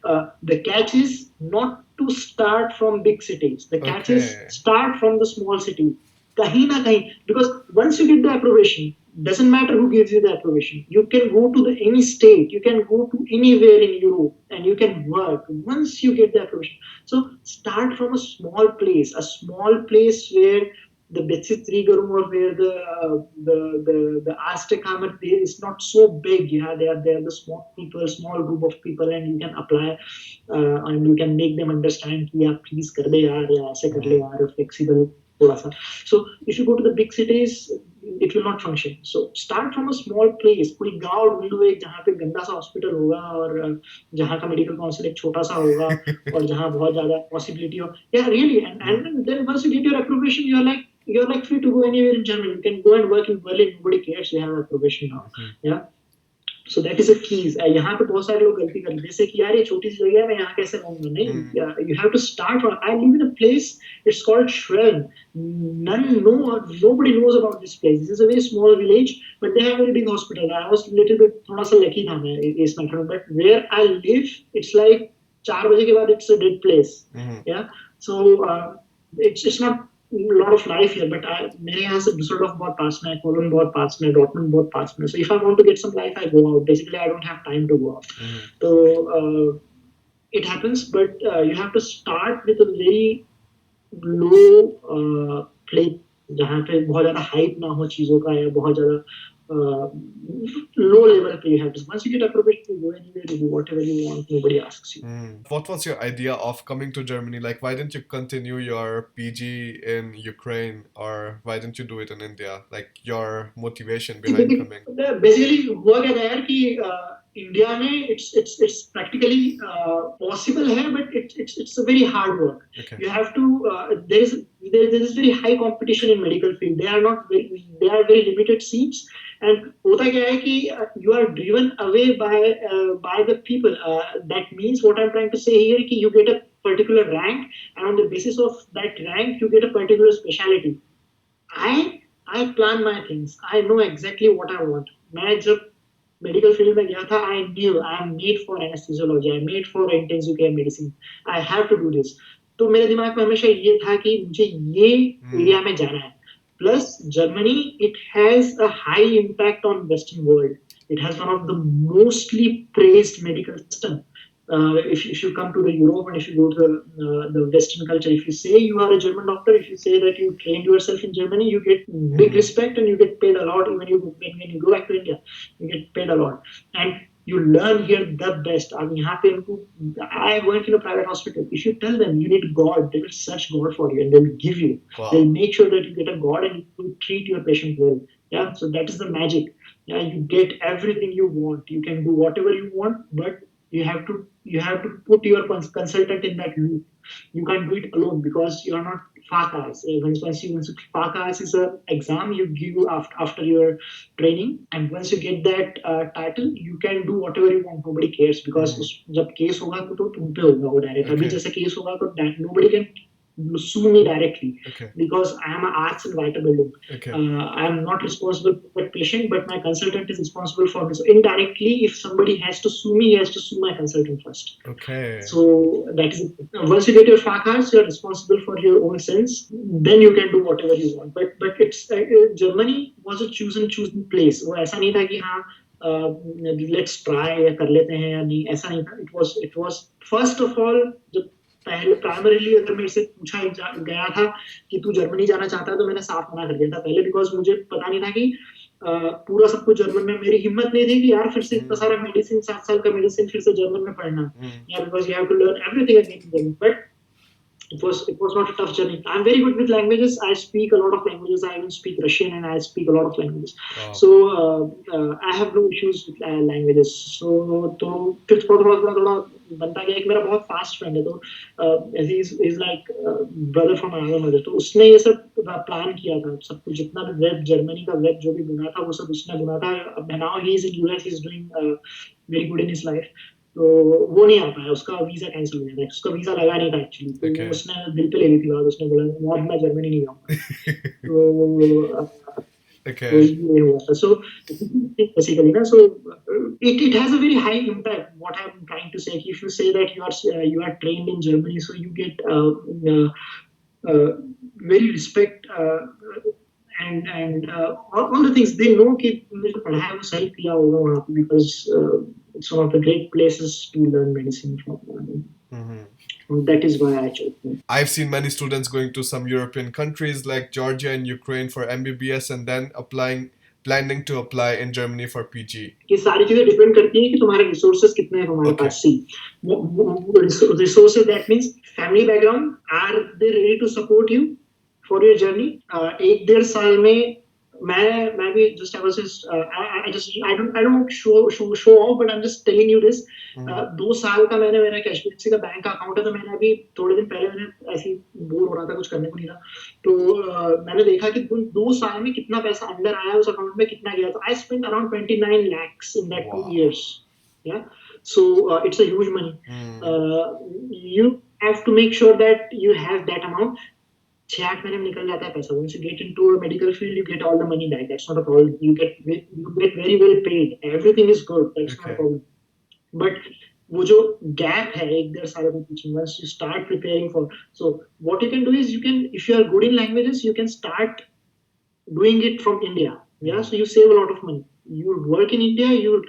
The catch is not to start from big cities. The catch is start from the small cities. कहीं ना कहीं, because once you get the approbation, doesn't matter who gives you the approbation. You can go to any state, you can go to anywhere in Europe, and you can work once you get the approbation. So start from a small place where the Betsitrigarum, or where the Aztec Hammer is not so big. Yeah, they are the small group of people, and you can apply and you can make them understand कि आप please कर दे यार, या ऐसे कर ले यार, flexible. So if you go to the big cities, it will not function. So start from a small place. कोई गाँव ढूंढ लो एक जहाँ पे गंदा सा हॉस्पिटल होगा, और जहाँ का मेडिकल काउंसिल एक छोटा सा होगा, और जहाँ बहुत ज़्यादा possibility हो. Yeah, really. And then once you get your approbation, you're like free to go anywhere in Germany. You can go and work in Berlin. Nobody cares. You have approbation now. Yeah. So that is a key. यहाँ पे बहुत सारे लोग गलती करते हैं, जैसे कि यार ये छोटी सी जगह है, मैं यहाँ कैसे रहूँगा? नहीं, you have to start from. I live in a place. It's called Schwerin. Nobody knows about this place. This is a very small village, but they have a very big hospital. I was little bit थोड़ा सा lucky था मैं इस matter में, but where I live, it's like 4 बजे के बाद it's a dead place. Yeah. So it's not a lot of life here, but मेरे यहाँ से Düsseldorf बहुत पास में है, Cologne बहुत पास में है, Dortmund बहुत पास में है. So if I want to get some life, I go out. Basically, I don't have time to go out. So it happens, but you have to start with a very low play, जहाँ पे बहुत ज्यादा hype ना हो चीजों का या बहुत ज्यादा low level play you have to. Once you get appropriate, you go anywhere, you do whatever you want. Nobody asks you. What was your idea of coming to Germany? Like, why didn't you continue your PG in Ukraine, or why didn't you do it in India? Like, your motivation behind coming? Basically, हुआ क्या था यार कि India में it's practically possible है, but it's a very hard work. Okay. You have to there is very high competition in medical field. There are very limited seats, and होता क्या है कि you are driven away by the people. That means what I'm trying to say here कि you get a particular rank, and on the basis of that rank you get a particular specialty. I plan my things. I know exactly what I want. मैं जब medical field में गया था, I knew I am made for anesthesiology. I am made for intensive care medicine. I have to do this. तो मेरे दिमाग में हमेशा ये था कि मुझे ये एरिया में जाना है. Plus Germany, it has a high impact on Western world. It has one of the mostly praised medical system. If you come to the Europe and if you go to the Western culture, if you say you are a German doctor, if you say that you trained yourself in Germany, you get big respect and you get paid a lot. Even when you go back to India, you get paid a lot, and you learn here the best. I mean, I work in a private hospital. If you tell them you need God, they will search God for you and they will give you. Wow. They'll make sure that you get a God and you treat your patient well. Yeah, so that is the magic. Yeah, you get everything you want. You can do whatever you want, but you have to put your consultant in that loop. You can't do it alone because you are not FACAS. Once FACAS is an exam you give after your training, and once you get that title, you can do whatever you want. Nobody cares because जब case होगा तो तुम पे होगा वो direct. अभी जैसे case होगा तो nobody can sue me directly. Okay. Because I am an arts and vital building. Okay. I am not responsible for the patient, but my consultant is responsible for this. Indirectly, if somebody has to sue me, he has to sue my consultant first. Okay. So that is it. Once you get your FACAs, you are responsible for your own sins. Then you can do whatever you want. But it's Germany was a chosen place. वो ऐसा नहीं था कि हाँ let's try या कर लेते हैं या नहीं, ऐसा नहीं था. It was first of all जब पहले प्राइमरीली अगर मेरे से पूछा गया था कि तू जर्मनी जाना चाहता है तो मैंने साफ मना कर दिया था पहले, बिकॉज मुझे पता नहीं था कि पूरा सब कुछ जर्मन में. मेरी हिम्मत नहीं थी कि यार फिर से इतना सारा मेडिसिन 7 साल का मेडिसिन फिर से जर्मन में पढ़ना, या because you have to learn everything again in German. But it was not a tough journey. I'm very good with languages. I speak a lot of languages. I even speak Russian and I speak a lot of languages. Wow. So I have no issues with languages. So तो फिर थोड़ा बनता गया. एक मेरा बहुत fast friend है, तो he's like brother from another mother. तो उसने ये सब प्लान किया था. सब कुछ जितना भी वेब जर्मनी का वेब जो भी बुना था वो सब उसने बुना था. Now he is in US. He's doing very good in his life. तो वो नहीं आ पाया, उसका वीजा कैंसिल हो गया था. उसका वीजा लगा नहीं था एक्चुअली, तो उसने दिल पे ले ली थी बात. उसने बोला मैं जर्मनी नहीं जाऊंगा. तो ये हुआ था. सो बेसिकली ना, सो it has a very high impact. What I'm trying to say, if you say that you are trained in Germany, so you get very respect and all the things. They know कि मुझे पढ़ा है वो सही किया होगा वहाँ पे, because it's one of the great places to learn medicine from. That is why I chose it. I've seen many students going to some European countries like Georgia and Ukraine for MBBS and then planning to apply in Germany for PG. ये सारी चीजें depend करती हैं कि तुम्हारे resources कितने हैं तुम्हारे पास. Resources, that means family background. Are they ready to support you for your journey? 1.5 साल में मैं भी just I was just I don't want to show off, but I'm just telling you this. 2 साल का मैंने मेरा कैशबैक का bank account है, तो मैंने अभी थोड़े दिन पहले मैंने ऐसी बोर हो रहा था, कुछ करने को नहीं था, तो मैंने देखा कि 2 साल में कितना पैसा अंदर आया उस अकाउंट में, कितना गया. तो I spent around 29 lakhs in that 2 years. Yeah, so it's a huge money. You have to make sure that you have that amount. 6-8 महीने में निकल जाता है पैसा. Once you get into a medical field, you get all the money back. That's not a problem. You get very well paid. Everything is good. That's not a problem. But वो जो gap है एक डेढ़ साल के बीच में, once you start preparing for, so what you can do is, you can, if you are good in languages, you can start doing it from India. Yeah, so you save a lot of money. You work in India, you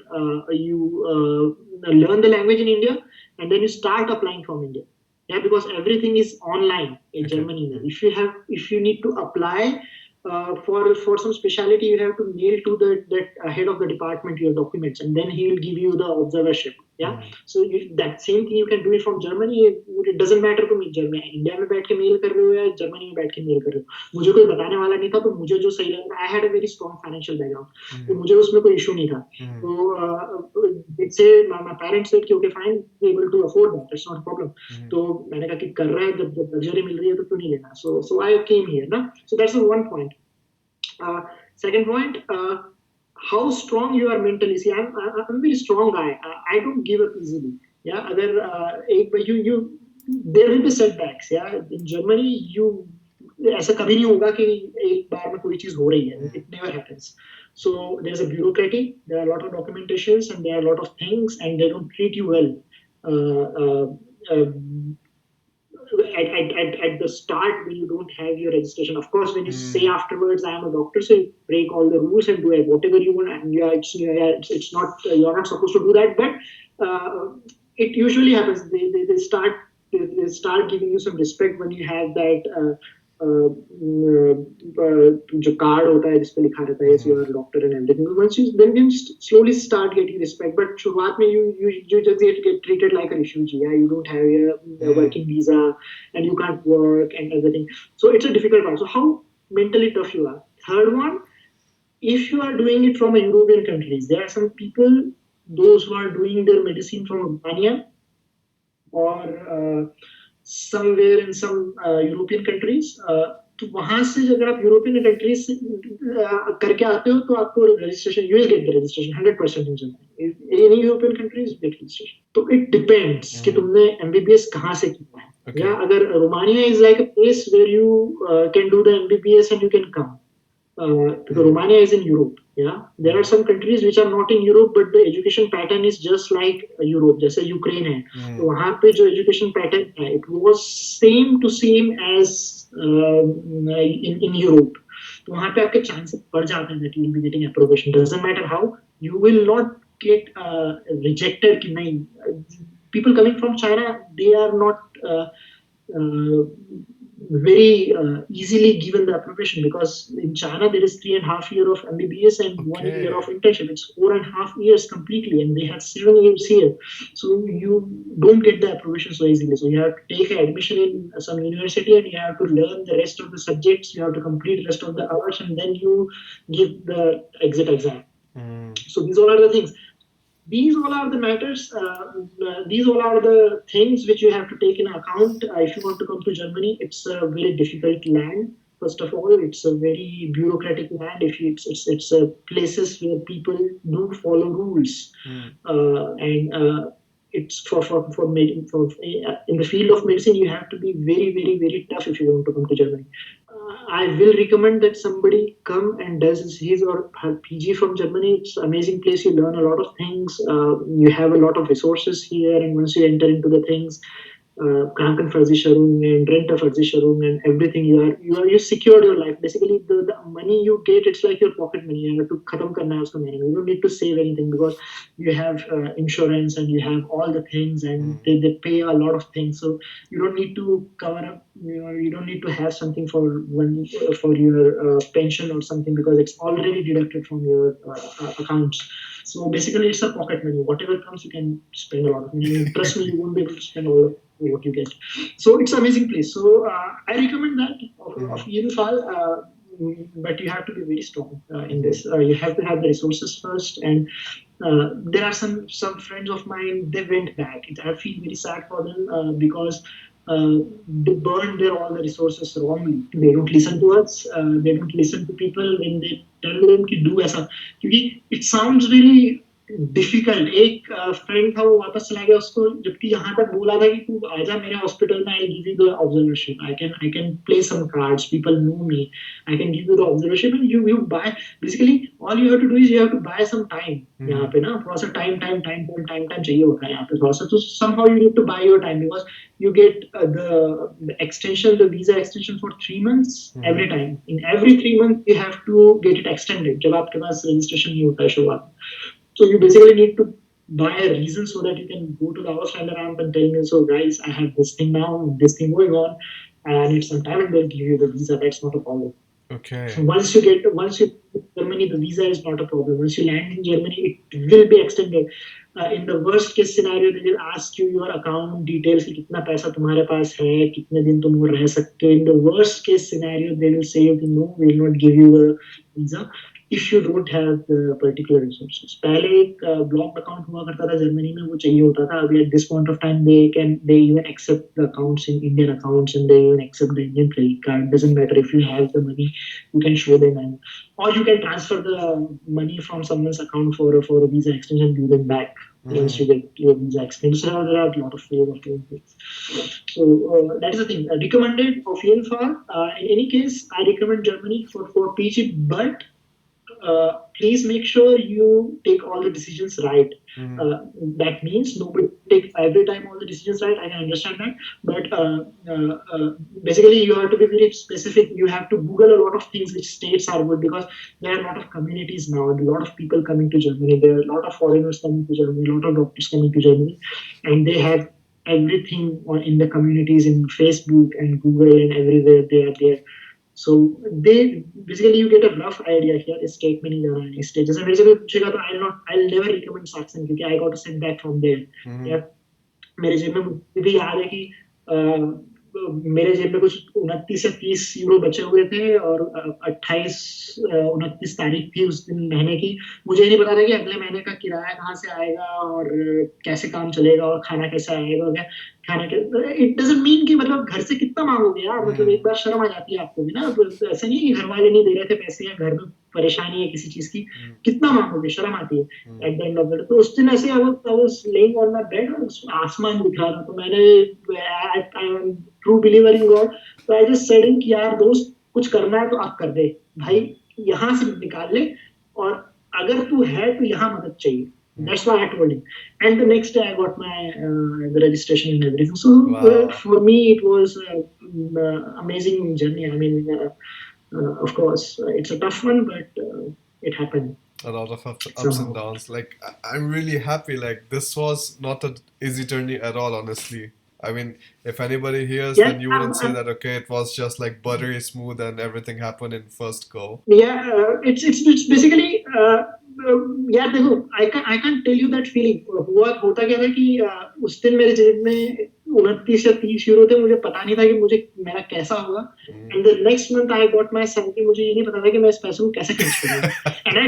learn the language in India, and then you start applying from India. Yeah, because everything is online in Germany. If you need to apply for some specialty, you have to mail to the that head of the department your documents, and then he will give you the observership. Yeah, so that same thing you can do it from Germany. It doesn't matter to me Germany, India में बैठ के mail कर रहे हो या Germany में बैठ के मेल कर रहे हो, मुझे कोई बताने वाला नहीं था, तो मुझे जो सही लगा, I had a very strong financial background, तो मुझे उसमें कोई इशू नहीं था. तो से माय पेरेंट्स सेड कि okay fine, able to afford that, it's not a problem. तो मैंने कहा कि कर रहा है, जब लग्जरी मिल रही है तो क्यों नहीं लेना. सो आई केम हियर ना. So that's one point. Second point, how strong you are mentally. See, I'm a very strong guy. I don't give up easily. Yeah, अगर एक बार you there will be setbacks. Yeah, in Germany you ऐसा कभी नहीं होगा कि एक बार में कोई चीज हो रही है. It never happens. So there's a bureaucracy. There are a lot of documentations and there are a lot of things, and they don't treat you well. At the start, when you don't have your registration. Of course, when you say afterwards, I am a doctor, so you break all the rules and do whatever you want, and it's not, you're not supposed to do that, but it usually happens. They start giving you some respect when you have that जो card होता है जिसपे लिखा रहता है you are doctor and everything. once you then you slowly start getting respect, but शुरुआत में you just get treated like a refugee. Yeah, you don't have a working visa and you can't work and everything, so it's a difficult part. So how mentally tough you are. Third one, if you are doing it from a European countries, there are some people, those who are doing their medicine from Albania or somewhere in some European countries. तो वहां से अगर आप European countries से करके आते हो तो आपको registration, you will get the registration 100% in general. Any European countries get registration. तो इट डिपेंड्स कि तुमने एमबीबीएस कहाँ से किया है. या अगर Romania is like a place where you can do the MBBS and you can come. Because Romania is in Europe. Yeah, there are some countries which are not in Europe, but the education pattern is just like Europe. जैसे Ukraine है, तो वहाँ पे जो education pattern है, it was same to same as in Europe. तो वहाँ पे आपके chances बढ़ जाते हैं that you will be getting approbation. Doesn't matter how, you will not get rejected कि नहीं. People coming from China, they are not very easily given the approbation, because in China there is 3.5 years of MBBS and 1 year of internship. It's 4.5 years completely, and they have 7 years here. So you don't get the approbation so easily. So you have to take an admission in some university and you have to learn the rest of the subjects. You have to complete the rest of the hours, and then you give the exit exam. So these all are the things. These all are the matters. These all are the things which you have to take in account if you want to come to Germany. It's a very difficult land. First of all, it's a very bureaucratic land. If you, it's places where people do follow rules, and it's in the field of medicine, you have to be very, very, very tough if you want to come to Germany. I will recommend that somebody come and does his or her PG from Germany. It's an amazing place. You learn a lot of things. You have a lot of resources here, and once you enter into the things, Krankenversicherung and Renteversicherung and everything, you secured your life. Basically, the money you get, it's like your pocket money. You have to khatam karna hai uska money. You don't need to save anything because you have insurance and you have all the things, and they pay a lot of things. So you don't need to cover up. You don't need to have something for your pension or something, because it's already deducted from your accounts. So basically, it's a pocket money. Whatever comes, you can spend a lot of money. Trust me, you won't be able to spend all of what you get. So it's an amazing place. So I recommend that of Unifal, but you have to be very strong in this. You have to have the resources first, and there are some friends of mine, they went back. I feel very sad for them because they burned their all the resources wrongly. They don't listen to us. They don't listen to people when they tell them to do ऐसा. क्योंकि it sounds very difficult. एक friend था, वो वापस चला गया, उसको जबकि यहाँ तक बोला था कि तू आजा मेरे हॉस्पिटल में, I give you the observation, I can play some cards, people know me, I can give you the observation and you buy. Basically all you have to do is you have to buy some time. यहाँ पे ना थोड़ा सा time time time time time time चाहिए होता है यहाँ पे थोड़ा सा, तो somehow you need to buy your time because you get the extension, the visa extension for 3 months every time. In every 3 months you have to get it extended जब आपके पास registration नहीं होता है शुरुआत में। So you basically need to buy a reason so that you can go to the Outlander ramp and tell me, so guys, I have this thing now, this thing going on, and I need some time, and they'll give you the visa. That's not a problem. Okay. Once you Germany, the visa is not a problem. Once you land in Germany, it will be extended. In the worst case scenario, they will ask you your account details, कि कितना पैसा तुम्हारे पास है, कितने दिन तुम रह सकते हो. In the worst case scenario, they will say no, we will not give you a visa if you don't have the particular resources. पहले एक blocked account हुआ करता था जर्मनी में, वो चाहिए होता था. अभी at this point of time they even accept the accounts in Indian accounts, and they even accept the Indian credit card. Doesn't matter if you have the money, you can show them, and or you can transfer the money from someone's account for a visa extension, give them back once you get your visa extended. So there are a lot of ways of doing things. So that is the thing. Recommended of far. In any case, I recommend Germany for PG, but please make sure you take all the decisions right. That means nobody take every time all the decisions right. I can understand that, but basically you have to be very specific. You have to Google a lot of things which states are good, because there are a lot of communities now, a lot of people coming to Germany. There are a lot of foreigners coming to Germany, a lot of doctors coming to Germany, and they have everything in the communities in Facebook and Google and everywhere they are there. So they basically you get a rough idea here. इस state में नहीं जाना है, इस state जैसे मेरे से कोई पूछेगा तो I'll never recommend Saxon क्योंकि I got a setback from there. या मेरे जेब में मुझे भी याद है कि मेरे जेब में कुछ 29 या 30 यूरो बचे हुए थे, और 29 तारीख थी उस दिन महीने की. मुझे नहीं पता था कि अगले महीने का किराया कहाँ से आएगा और कैसे काम चलेगा और खाना कैसे आएगा और क्या खाना के. इट डजंट मीन कि मतलब घर से कितना मांगोगे यार, मतलब एक बार शर्म आ जाती है आपको भी ना. तो ऐसा नहीं है कि घर वाले नहीं दे रहे थे पैसे या घर में परेशानी है किसी चीज की, कितना मांगोगे, शर्म आती है at the end of the day. तो उस दिन ऐसे I was laying on my bed और आसमान दिख रहा था, तो मैंने I am true believer in God, तो आई जस्ट सेड कि यार दोस्त कुछ करना है तो आप कर दे भाई, यहाँ से निकाल ले, और अगर तू है तो यहाँ मदद चाहिए. That's why I told him. And the next day I got my the registration and everything. So for me it was amazing journey. I mean, of course, it's a tough one, but it happened. A lot of ups and downs. Like I'm really happy. Like this was not an easy journey at all, honestly. I mean, if anybody hears, then you wouldn't say that okay, it was just like buttery smooth and everything happened in first go. Yeah, it's basically यार देखो, I can't tell you that feeling. होता क्या था कि उस दिन मेरे जेब में 29 या 30 यूरो थे, मुझे पता नहीं था कि मुझे मेरा कैसा होगा. And the next month I got my salary, मुझे ये नहीं पता था कि मैं इस पैसे को कैसे खर्च करूंगा. And I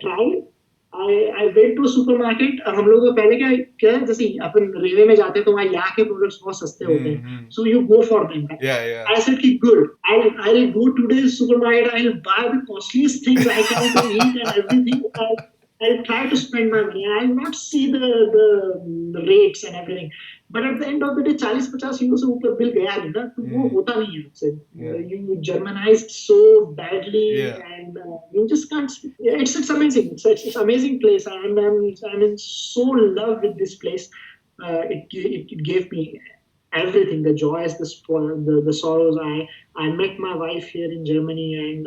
tried I went to a supermarket. हम लोग पहले क्या जैसे अपन रेलवे में जाते हैं तो वहाँ यहाँ के प्रोडक्ट्स बहुत सस्ते होते हैं, so you go for them. I said कि good, I'll go to the supermarket, I'll buy the costliest things I can to eat and everything. I'll try to spend my money. I'll not see the rates and everything. But at the end of the day 40-50 euro से ऊपर bill गया नहीं ना, तो वो होता नहीं है उससे. You Germanized so badly, and you just can't. It's amazing. It's amazing place, and I'm in so love with this place. It gave me everything, the joys, the sorrows. I met my wife here in Germany, and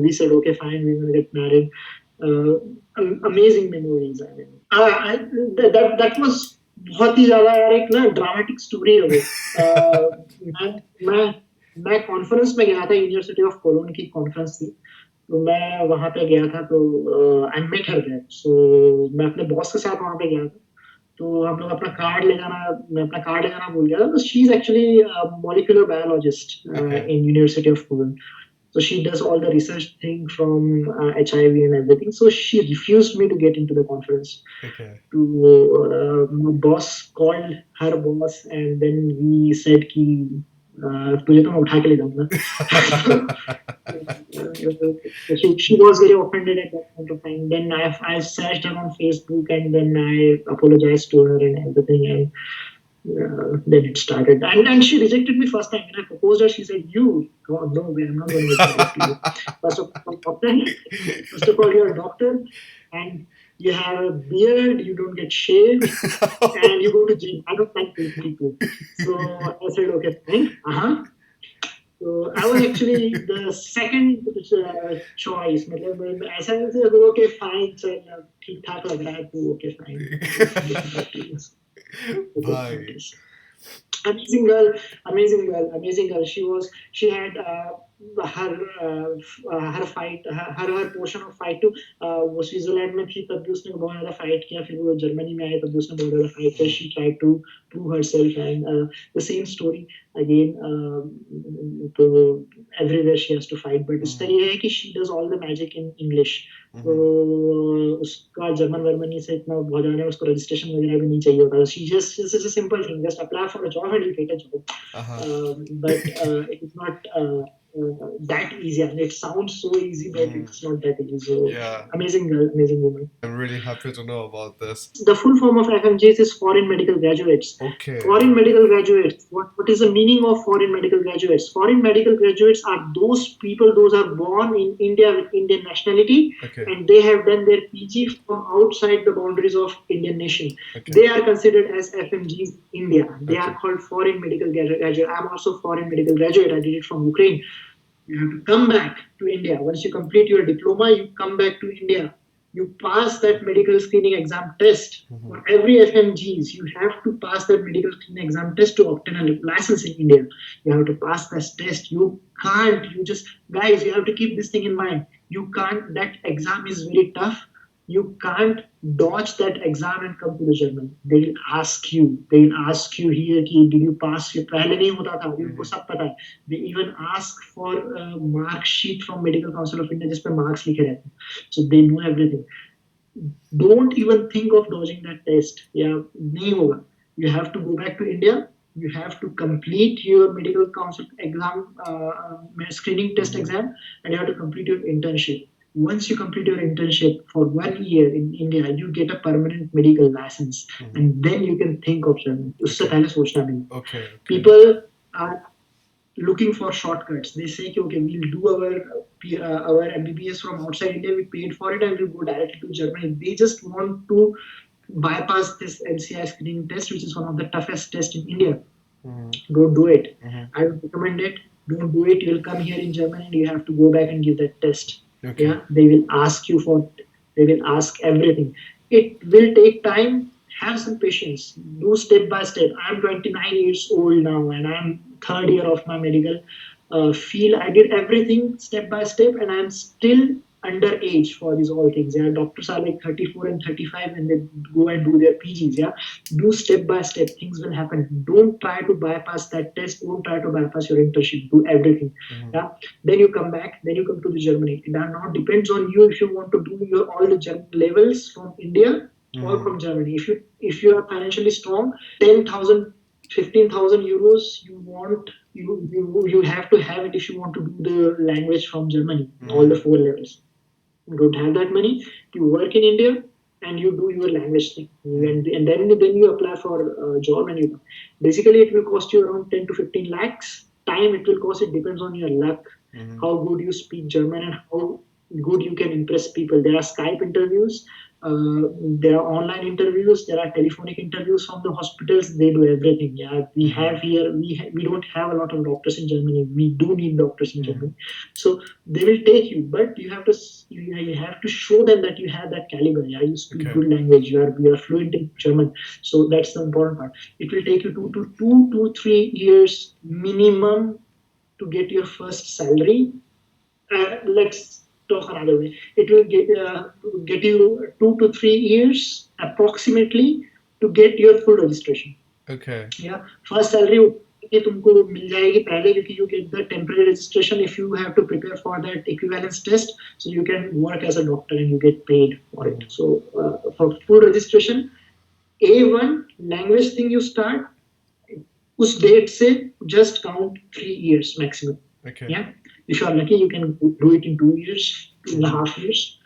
we said okay fine, we're gonna get married. Amazing memories. I mean, that was बहुत ही ज्यादा यार एक ना dramatic story है वो. मैं conference में गया था, यूनिवर्सिटी ऑफ कोलोन की कॉन्फ्रेंस थी, तो मैं वहां पे गया था. तो आई मेट हर देयर. सो मैं अपने बॉस के साथ वहां पे गया था, तो हम लोग अपना कार्ड ले जाना, मैं अपना कार्ड ले जाना भूल गया था. She is actually molecular biologist in University of Cologne. So she does all the research thing from HIV and everything. So she refused me to get into the conference. My boss called her boss, and then we said ki तुझे तो मैं उठा के ले जाऊंगा. She was very offended at that point of time. Then I searched her on Facebook and then I apologized to her and everything, and then it started. And she rejected me first time. When I proposed her, she said, "You, oh, no way, I'm not going to get married to you. First of all, doctor, first of all, you're a doctor, and you have a beard, you don't get shaved, and you go to gym. I don't like those people." So I said, "Okay, fine. Uh-huh." So I was actually the second choice. मतलब ऐसा नहीं था कि okay fine चल ठीक ठाक लग रहा है तो okay fine. Bye. Amazing girl, amazing girl, amazing girl. She had her her fight, her portion of fight too. वो स्विट्जरलैंड में थी तब भी उसने बहुत ज़्यादा फाइट किया. फिर वो जर्मनी में आए तब भी उसने बहुत ज़्यादा फाइट किया. She tried to prove herself, and the same story again. तो everywhere she has to fight, but इसका ये है कि she does all the magic in English. तो उसका जर्मन वर्मनी से इतना बहुत ज़्यादा उसको रजिस्ट्रेशन वगैरह भी नहीं चाहिए होता. She just this is a simple thing. Just apply for a job and you get a job. But it is not that easy. And it sounds so easy, but it's not that easy. So amazing girl, amazing woman. I'm really happy to know about this. The full form of FMGs is Foreign Medical Graduates. Okay. Foreign Medical Graduates. What is the meaning of Foreign Medical Graduates? Foreign Medical Graduates are those people, those are born in India with Indian nationality, and they have done their PG from outside the boundaries of Indian nation. They are considered as FMGs in India. They are called Foreign Medical Graduate. I'm also Foreign Medical Graduate. I did it from Ukraine. You have to come back to India. Once you complete your diploma, you come back to India. You pass that medical screening exam test. For every FMGs, you have to pass that medical screening exam test to obtain a license in India. You have to pass that test. You can't, guys, you have to keep this thing in mind. You can't, that exam is very tough. You can't dodge that exam and come to the German. They'll ask you here, did you pass? पहले नहीं होता था, उनको सब पता है. They even ask for a mark sheet from Medical Council of India जिस पे marks लिखे रहते हैं. So they know everything. Don't even think of dodging that test. Yeah, नहीं होगा. You have to go back to India. You have to complete your Medical Council exam, screening test exam, and you have to complete your internship. Once you complete your internship for 1 year in India, you get a permanent medical license, and then you can think of German. उससे पहले सोचना नहीं. People are looking for shortcuts. They say, okay, we'll do our MBBS from outside India. We paid for it, and we'll go directly to Germany. They just want to bypass this NCI screening test, which is one of the toughest tests in India. Don't do it. I would recommend it. Don't do it. You'll come here in Germany and you have to go back and give that test. Yeah, they will ask you they will ask everything. It will take time. Have some patience. Do step by step. I'm 29 years old now and I'm third year of my medical field. I did everything step by step and I'm still underage for these all things. Yeah, doctors are like 34 and 35 and they go and do their PGs. Yeah, do step by step. Things will happen. Don't try to bypass that test. Don't try to bypass your internship. Do everything. Yeah. Then you come back. Then you come to the Germany. It now depends on you if you want to do all the levels from India or from Germany. If you are financially strong, 10,000, 15,000 euros you have to have it if you want to do the language from Germany. All the 4 levels. You don't have that money, you work in India and you do your language thing, and then you apply for a job, and basically it will cost you around 10 to 15 lakhs. Time it will cost, it depends on your luck, how good you speak German and how good you can impress people. There are Skype interviews, there are online interviews, there are telephonic interviews from the hospitals. They do everything. Yeah, we have here, we don't have a lot of doctors in Germany. We do need doctors in Germany, so they will take you, but you have to show them that you have that caliber. Yeah, you speak good language, you are fluent in German. So that's the important part. It will take you 2 to 3 years minimum to get your first salary. Let's talk another way. It will get you 2 to 3 years approximately to get your full registration. Okay. Yeah, first salary ये तुमको मिल जाएगी पहले, क्योंकि you get the temporary registration if you have to prepare for that equivalence test, so you can work as a doctor and you get paid for it. So for full registration, A1 language thing you start, उस date से just count 3 years maximum. Okay. Yeah, if you are lucky, you can do it in 2 years, 2.5 years.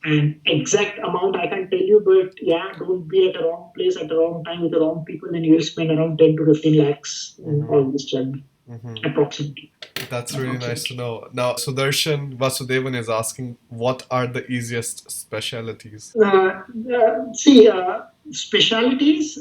And exact amount I can't tell you, but yeah, don't be at the wrong place at the wrong time with the wrong people, then you will spend around 10 to 15 lakhs in all this journey, approximately. That's really nice to know. Now, Sudarshan Vasudevan is asking, what are the easiest specialties? See, specialities.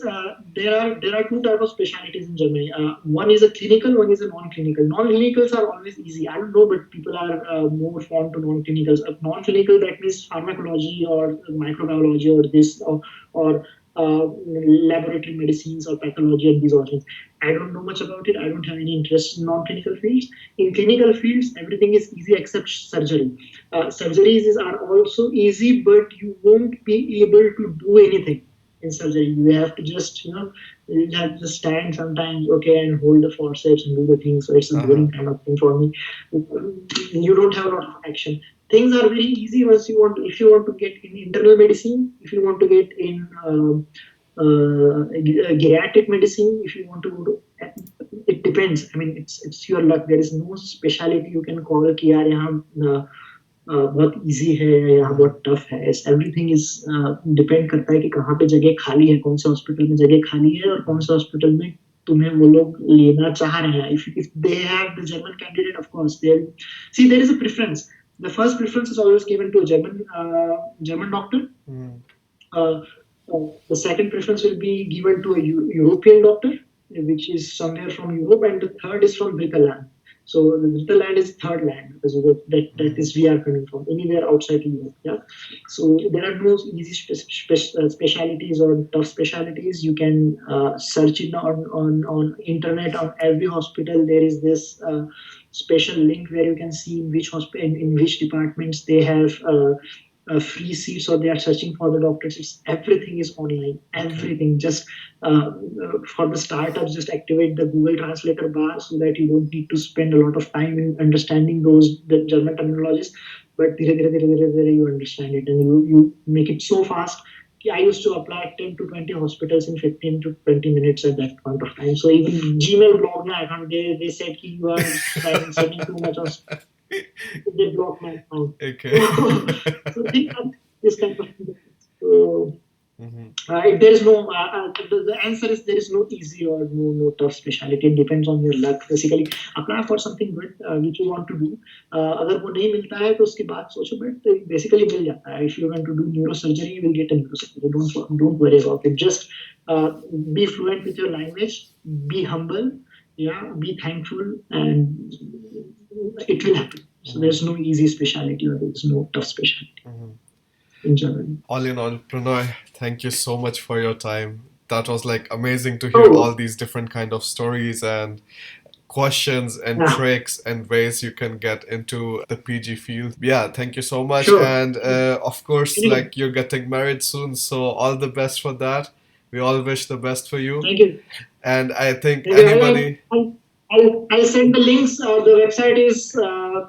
There are two types of specialities in Germany. One is a clinical, one is a non-clinical. Non-clinicals are always easy. I don't know, but people are more fond to non-clinicals. Non-clinical, that means pharmacology or microbiology or this or laboratory medicines or pathology and these all things. I don't know much about it. I don't have any interest in non-clinical fields. In clinical fields, everything is easy except surgery. Surgeries are also easy, but you won't be able to do anything in surgery. You have to just, you have to stand sometimes, okay, and hold the forceps and do the things. So it's a boring kind of thing for me. You don't have a lot of action. Things are very easy once you want. If you want to get in internal medicine, if you want to get in geriatric medicine, if you want to go to, it depends. I mean, it's your luck. There is no specialty you can call कि यार यहाँ बहुत easy है या बहुत tough है. Everything is depend करता है कि कहाँ पे जगह खाली है, कौन से हॉस्पिटल में जगह खाली है और कौन से हॉस्पिटल में तुम्हें वो लोग लेना चाह रहे हैं. if they have the German candidate, of course they see there is a preference. The first preference is always given to a German doctor. The second preference will be given to a European doctor, which is somewhere from Europe, and the third is from Britain. So the little land is third land because that is we are coming from anywhere outside Europe. Yeah. So there are no easy specialities or tough specialities. You can search it on internet. On every hospital there is this special link where you can see in which hospital in which departments they have free seats or they are searching for the doctors. Everything is online. Everything. Just for the startups, just activate the Google Translator bar so that you don't need to spend a lot of time in understanding the German terminologies. But you understand it and you make it so fast. I used to apply 10 to 20 hospitals in 15 to 20 minutes at that point of time. So even Gmail blog my account, they said you are sending too much of. They block my account. Okay. So think of this kind of thing. So there is no the answer is there is no easy or no tough specialty. It depends on your luck. Basically, apply for something good which you want to do. अगर वो नहीं मिलता है तो उसकी बात सोचो, but basically मिल जाता है. If you want to do neurosurgery, you will get a neurosurgery. Don't worry about it. Just be fluent with your language. Be humble. Yeah, be thankful, and it will happen. So there's no easy specialty or there's no tough specialty in Germany. All in all, Pranay, thank you so much for your time. That was like amazing to hear all these different kind of stories and questions and tricks and ways you can get into the PG field. Yeah, thank you so much. Sure. And of course, like you're getting married soon, so all the best for that. We all wish the best for you. Thank you. And I think anybody... I'll send the links. The website is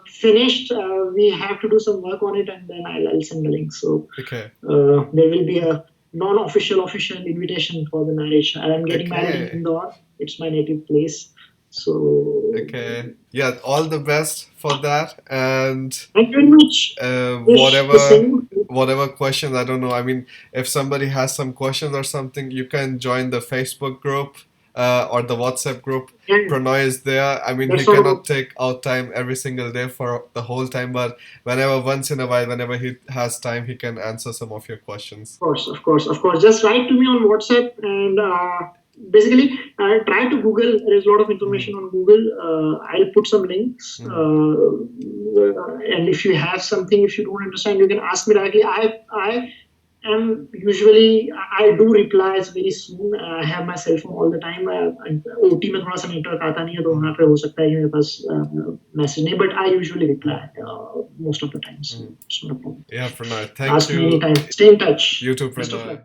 finished. We have to do some work on it, and then I'll send the links. So okay. There will be a non-official official invitation for the marriage. I'm getting married in Indore. It's my native place. So okay, yeah, all the best for that. And thank you very much. Whatever questions, I don't know. I mean, if somebody has some questions or something, you can join the Facebook group. Or the WhatsApp group. Pranay is there. I mean, he cannot take out time every single day for the whole time, but once in a while, whenever he has time, he can answer some of your questions. Of course. Just write to me on WhatsApp and basically try to Google. There is a lot of information on Google. I'll put some links. And if you have something, if you don't understand, you can ask me directly. And usually I do replies very soon. I have my cell phone all the time. OT में थोड़ा सा network आता नहीं है तो वहाँ पे हो सकता है कि मेरे पास मैसेज नहीं, but I usually reply most of the times. So it's not a problem. Yeah, Pranay, thank you. Ask me anytime. Stay in touch. You too, Pranay.